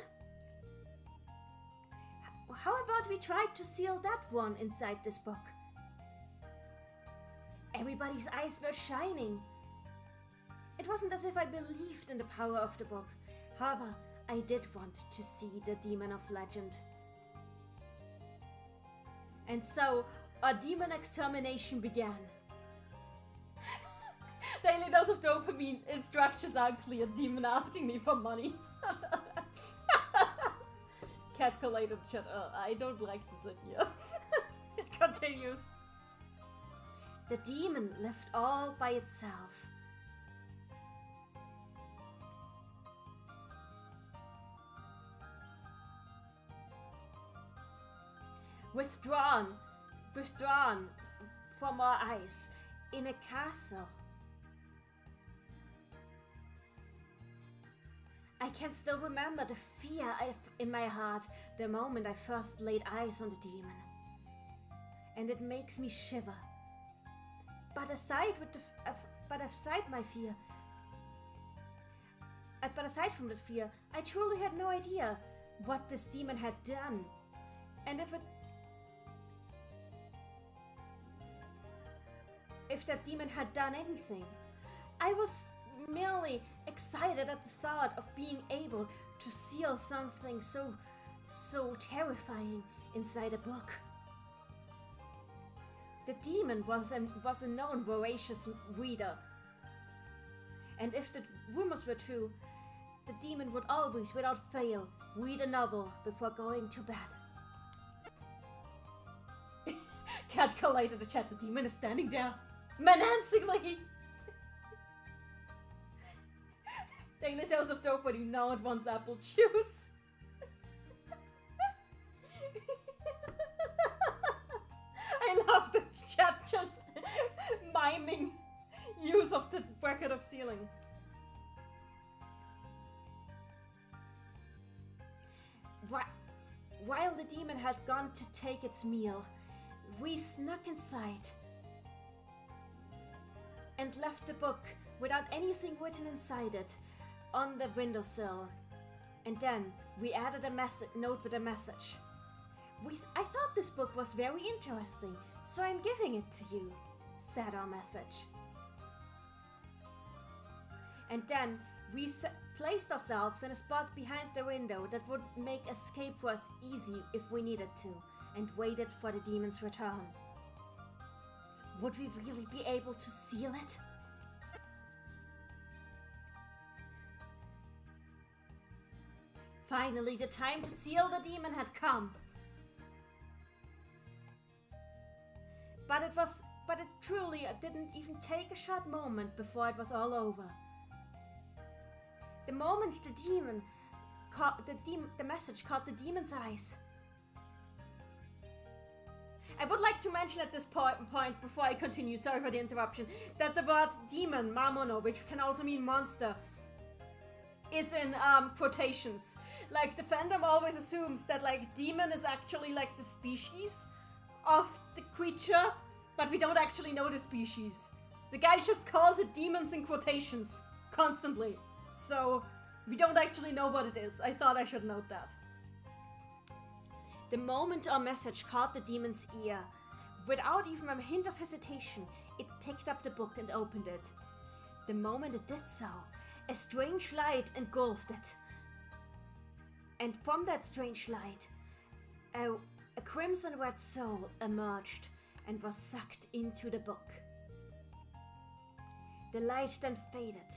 How about we try to seal that one inside this book? Everybody's eyes were shining. It wasn't as if I believed in the power of the book. However, I did want to see the demon of legend. And so, our demon extermination began. Daily dose of dopamine. Instructions are unclear. Demon asking me for money. Cat collated chat. I don't like this idea. It continues. The demon lived all by itself. Withdrawn from our eyes in a castle. I can still remember the fear in my heart the moment I first laid eyes on the demon. And it makes me shiver. But aside from that fear, I truly had no idea what this demon had done. And if that demon had done anything. I was merely excited at the thought of being able to seal something so terrifying inside a book. The demon was a known voracious reader. And if the rumors were true, the demon would always, without fail, read a novel before going to bed. Cat collated the chat. The demon is standing there menacingly. Daily dose of dopamine. Now it wants apple juice. I love the chat just miming use of the bracket of ceiling. While the demon had gone to take its meal, we snuck inside and left the book without anything written inside it on the windowsill. And then we added a note with a message. I thought this book was very interesting, so I'm giving it to you, said our message. And then we placed ourselves in a spot behind the window that would make escape for us easy if we needed to, and waited for the demon's return. Would we really be able to seal it? Finally, the time to seal the demon had come. But it truly didn't even take a short moment before it was all over. The moment the message caught the demon's eyes. I would like to mention at this point before I continue, sorry for the interruption, that the word demon, mamono, which can also mean monster, is in quotations. Like, the fandom always assumes that, like, demon is actually, like, the species of the creature, but we don't actually know the species. The guy just calls it demons in quotations, constantly. So, we don't actually know what it is. I thought I should note that. The moment our message caught the demon's ear, without even a hint of hesitation, it picked up the book and opened it. The moment it did so, a strange light engulfed it. And from that strange light, a crimson red soul emerged and was sucked into the book. The light then faded.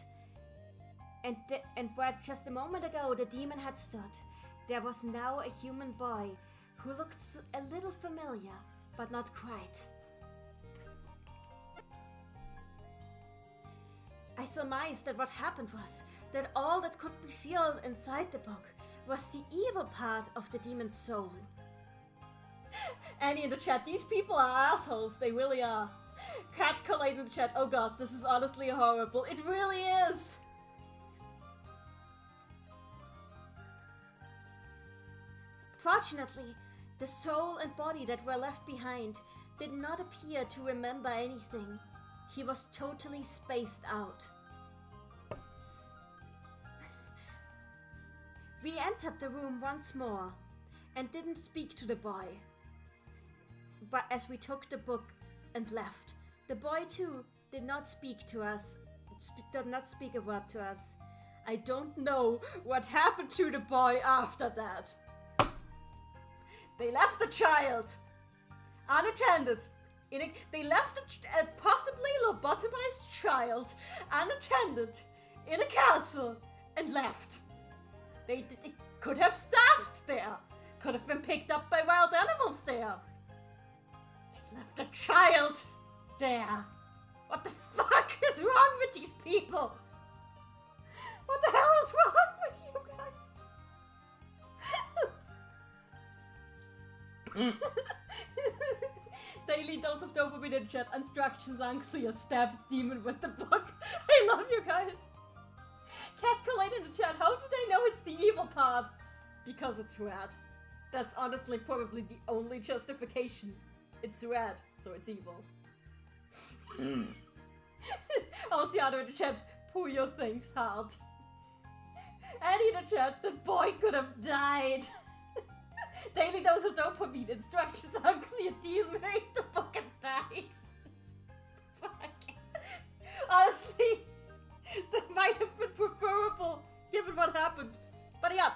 And where just a moment ago the demon had stood, there was now a human boy who looked a little familiar, but not quite. I surmised that what happened was that all that could be sealed inside the book was the evil part of the demon's soul. Annie in the chat, these people are assholes, they really are. Cat Collate in the chat, oh god, this is honestly horrible. It really is! Fortunately, the soul and body that were left behind did not appear to remember anything. He was totally spaced out. We entered the room once more and didn't speak to the boy. But as we took the book and left, the boy too did not speak to us did not speak a word to us. I don't know what happened to the boy after that. They left the child unattended. They left a possibly lobotomized child unattended in a castle and left. They could have starved there. Could have been picked up by wild animals there. They left a child there. What the fuck is wrong with these people? What the hell is wrong with you guys? Daily dose of dopamine in chat. Instructions unclear. Stab the demon with the book. I love you guys. Cat Collide in the chat. How do they know it's the evil part? Because it's red. That's honestly probably the only justification. It's red, so it's evil. Oceano in the chat. Puyo thinks hard. Annie in the chat. The boy could have died. Daily dose of dopamine. Instructions unclear. Demon ate the book and died. Fuck. Honestly, that might have been preferable given what happened. But yeah,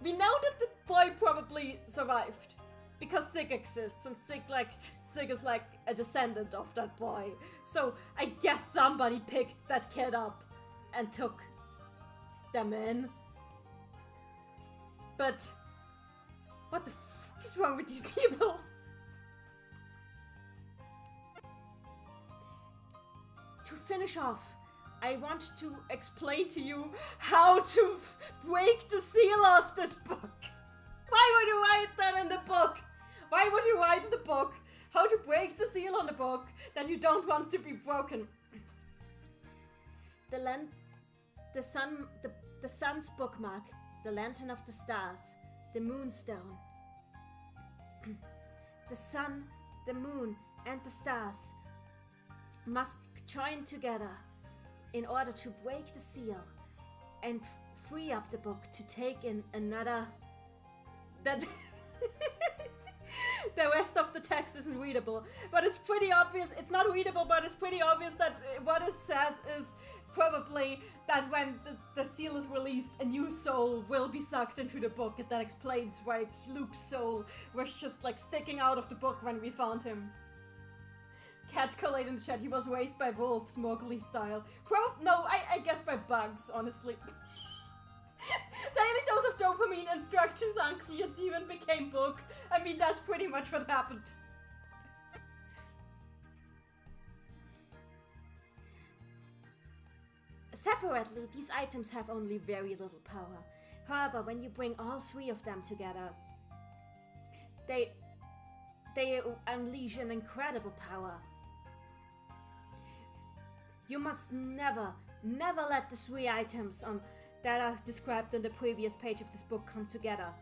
we know that the boy probably survived because Sig exists, and Sig is like a descendant of that boy. So I guess somebody picked that kid up and took them in. But what the fuck is wrong with these people? To finish off, I want to explain to you how to break the seal of this book. Why would you write that in the book? Why would you write in the book how to break the seal on the book that you don't want to be broken? The sun's bookmark, the lantern of the stars, the moonstone. The sun, the moon, and the stars must join together in order to break the seal and free up the book to take in another... That... The rest of the text isn't readable, but it's pretty obvious. It's not readable, but it's pretty obvious that what it says is probably that when the seal is released, a new soul will be sucked into the book, and that explains why Klug's soul was just like sticking out of the book when we found him. Cat Collide in the chat. He was raised by wolves, Mowgli style. I guess by bugs, honestly. Daily dose of dopamine. Instructions unclear. Demon became book. I mean, that's pretty much what happened. Separately, these items have only very little power. However, when you bring all three of them together, they unleash an incredible power. You must never let the three items that are described on the previous page of this book come together.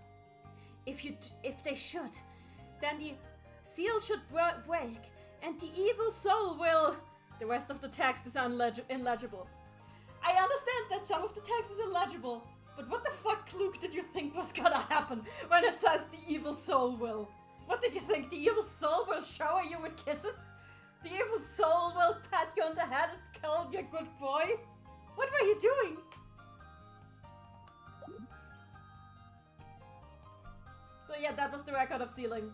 If they should, then the seal should break, and the evil soul will... The rest of the text is illegible. I understand that some of the text is illegible, but what the fuck, Klug, did you think was gonna happen when it says the evil soul will? What did you think? The evil soul will shower you with kisses? The evil soul will pat you on the head and call you a good boy? What were you doing? So yeah, that was the record of sealing.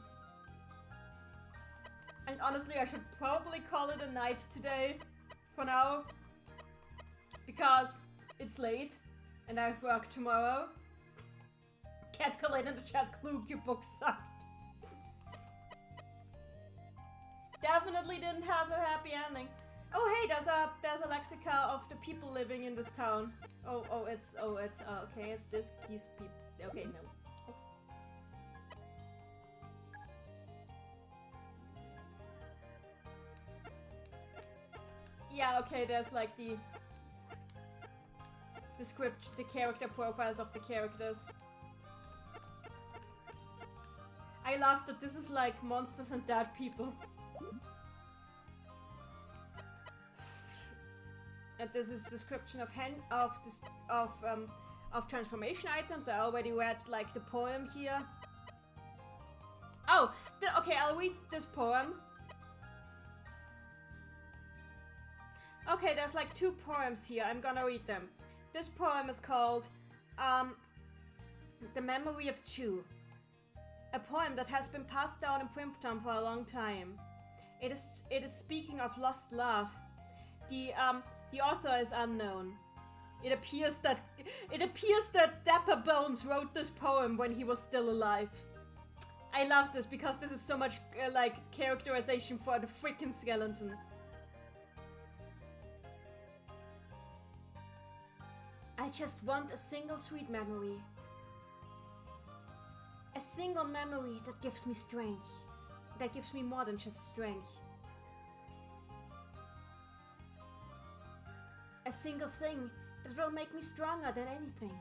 And honestly, I should probably call it a night today, for now. Because it's late, and I have work tomorrow. Cat Collide in the chat. Klug, your book sucked. Definitely didn't have a happy ending. Oh hey, there's a lexica of the people living in this town. Okay, it's these people. Okay, no. Yeah, okay, there's like the script, the character profiles of the characters. I love that this is like monsters and dead people. And this is description of transformation items. I already read like the poem here. Oh, okay, I'll read this poem. Okay, there's like 2 poems here. I'm gonna read them. This poem is called The Memory of Two. A poem that has been passed down in Primpton for a long time. It is speaking of lost love. The author is unknown. It appears that Dapper Bones wrote this poem when he was still alive. I love this because this is so much like characterization for the freaking skeleton. I just want a single sweet memory. A single memory that gives me strength. That gives me more than just strength. A single thing that will make me stronger than anything.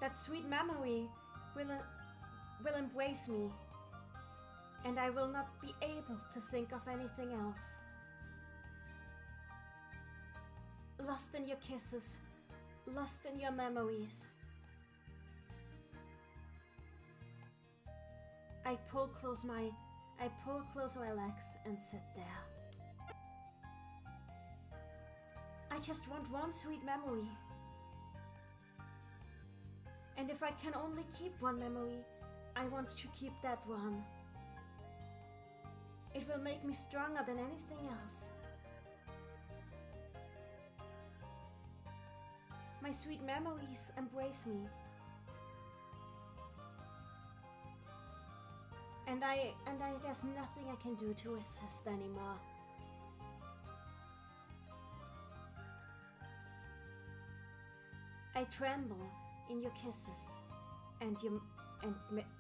That sweet memory will embrace me, and I will not be able to think of anything else. Lost in your kisses, lost in your memories. I pull close my legs and sit there. I just want one sweet memory. And if I can only keep one memory, I want to keep that one. It will make me stronger than anything else. My sweet memories embrace me. And there's nothing I can do to resist anymore. I tremble in your kisses and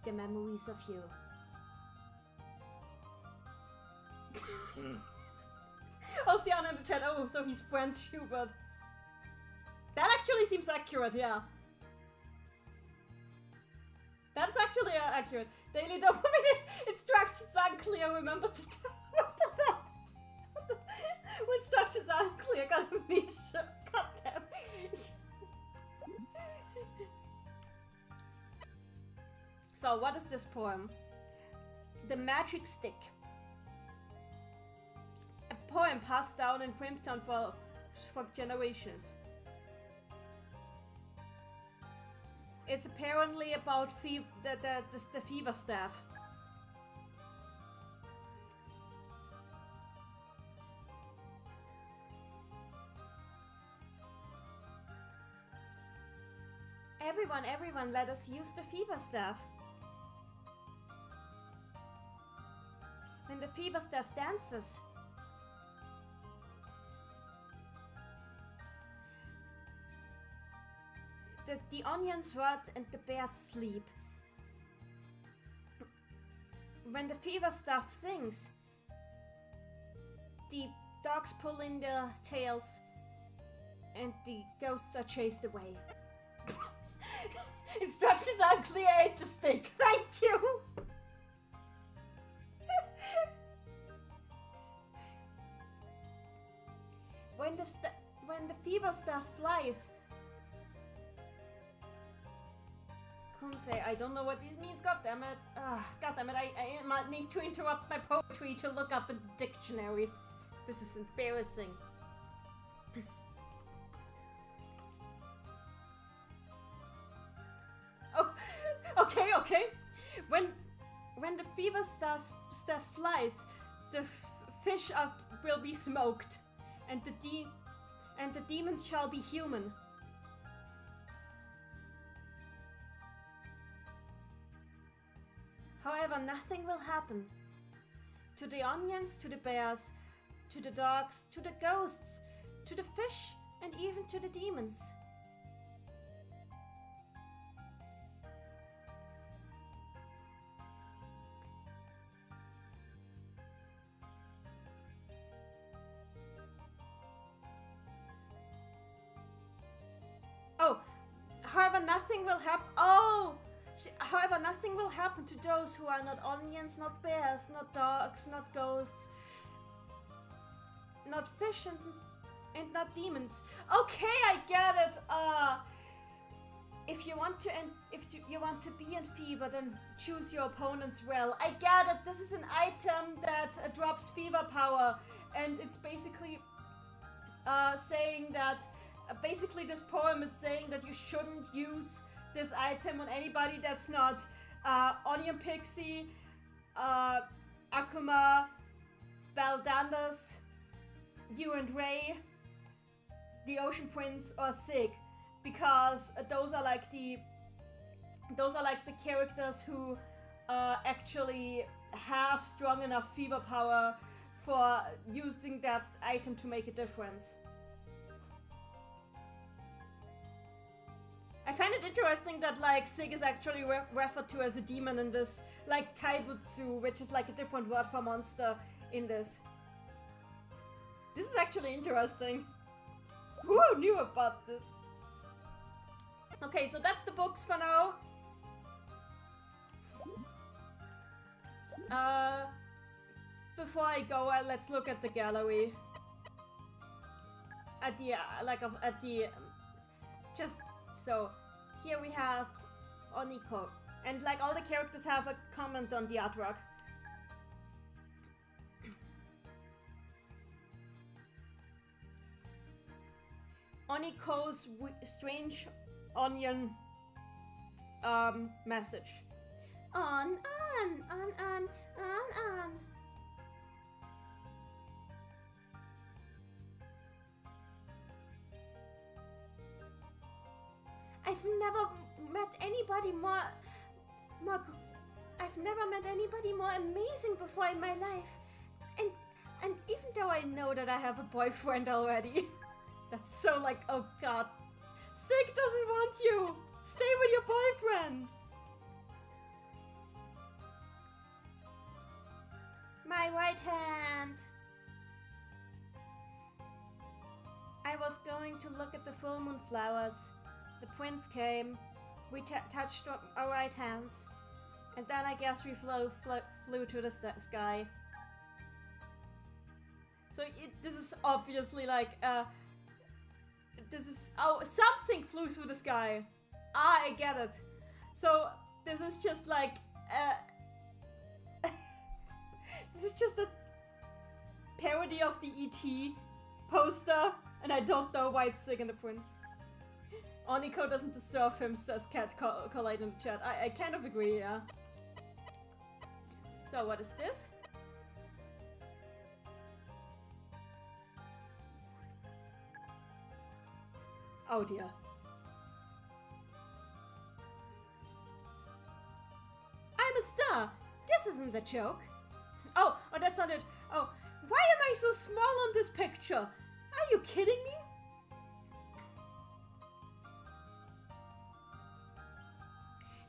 the memories of you. Oceana in the chat. Oh, so he's Franz Schubert. That actually seems accurate, yeah. That's actually accurate. Daily dopamine instructions unclear. Remember to what the that? When instructions are unclear, got amnesia. God damn. So, what is this poem? The Magic Stick. A poem passed down in Primpton for generations. It's apparently about the fever staff. Everyone, let us use the fever staff. When the fever staff dances, the onions rot and the bears sleep. When the fever staff sings, the dogs pull in their tails and the ghosts are chased away. Instructions are clear, ate the stick. Thank you! When the fever staff flies, Kunsei, I don't know what this means, goddammit. Goddammit, I might need to interrupt my poetry to look up in the dictionary. This is embarrassing. Oh, okay. When the fever staff flies, the fish will be smoked, and the demons shall be human. However, nothing will happen to the onions, to the bears, to the dogs, to the ghosts, to the fish, and even to the demons. However, nothing will happen. However, nothing will happen to those who are not onions, not bears, not dogs, not ghosts, not fish, and not demons. Okay, I get it. If you want to be in fever, then choose your opponents well. I get it. This is an item that drops fever power. and it's basically saying that basically this poem is saying that you shouldn't use this item on anybody that's not Onion Pixie, Akuma, Baldandas, you and Ray, the Ocean Prince, or Sig, because those are like the characters who actually have strong enough fever power for using that item to make a difference. I find it interesting that like Sig is actually referred to as a demon in this, like Kaibutsu, which is like a different word for monster in this. This is actually interesting. Who knew about this? Okay, so that's the books for now. Before I go, let's look at the gallery. Just so, here we have Oniko. And like all the characters have a comment on the artwork. Oniko's strange onion message. On. I've never met anybody more amazing before in my life. And even though I know that I have a boyfriend already, that's so like, oh god. Sig doesn't want you! Stay with your boyfriend! My right hand! I was going to look at the full moon flowers. The prince came. We touched our right hands. And then I guess we flew to the sky. So this is obviously like, something flew through the sky. Ah, I get it. So this is just like, this is just a parody of the E.T. poster, and I don't know why it's Sig and the Prince. Oniko doesn't deserve him, says Cat Collide in the chat. I kind of agree, yeah. So what is this? Oh dear. I'm a star! This isn't the joke. Oh, that's not it. Oh, why am I so small on this picture? Are you kidding me?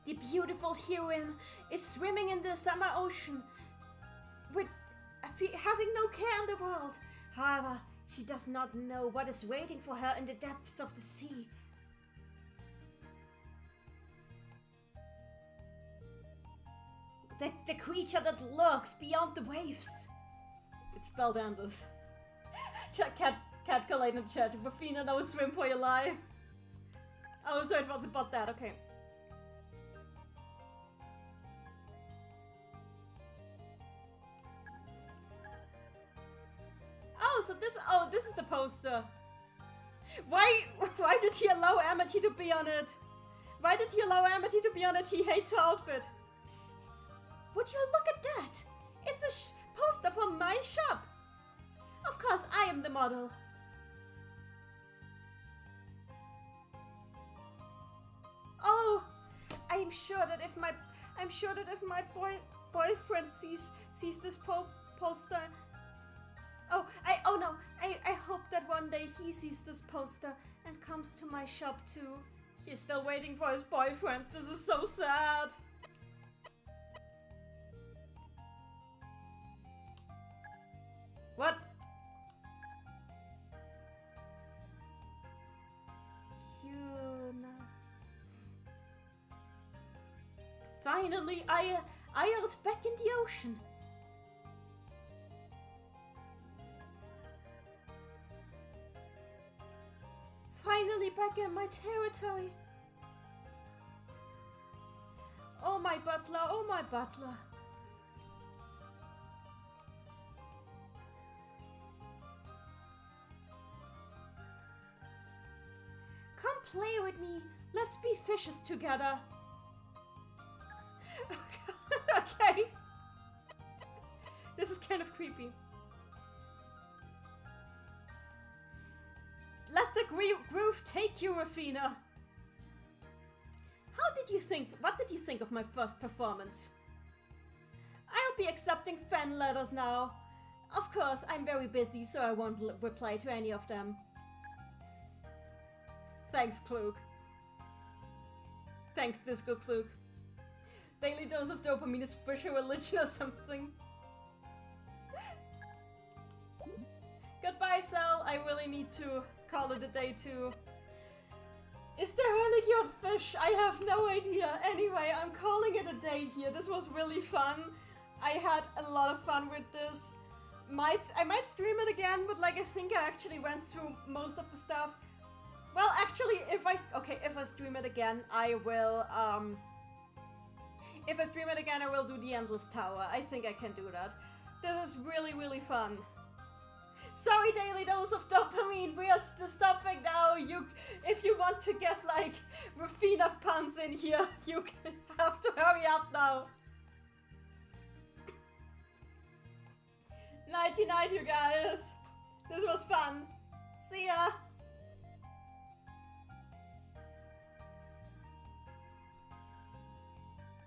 The beautiful heroine is swimming in the summer ocean with having no care in the world. However, she does not know what is waiting for her in the depths of the sea. The creature that lurks beyond the waves. It's Beldandos. Cat Collide in the chat. Rafina, no swim for your life. Oh, so it was about that, okay. Oh, this is the poster. Why did he allow Amity to be on it? Why did he allow Amity to be on it? He hates her outfit. Would you look at that? It's a poster from my shop. Of course, I am the model. Oh, I'm sure that if my boyfriend sees this poster. I hope that one day he sees this poster and comes to my shop too. He's still waiting for his boyfriend. This is so sad. What? Yuna. Finally, I am back in the ocean. Finally back in my territory. Oh my butler, oh my butler. play with me. Let's be fishes together. Okay. This is kind of creepy. Let the groove take you, Rafina. What did you think of my first performance? I'll be accepting fan letters now. Of course, I'm very busy, so I won't reply to any of them. Thanks, Klug. Thanks, Disco Klug. Daily dose of dopamine is for sure religion or something. Goodbye, Cell. I really need to call it a day too. Is there any cute fish? I have no idea. Anyway, I'm calling it a day here. This was really fun. I had a lot of fun with this. I might stream it again, but like I think I actually went through most of the stuff. Well, actually, if I stream it again, I will do the Endless Tower. I think I can do that. This is really, really fun. Sorry, Daily Dose of Dopamine, we are stopping now. If you want to get like Rafina puns in here, you have to hurry up now. Nighty night, you guys. This was fun. See ya.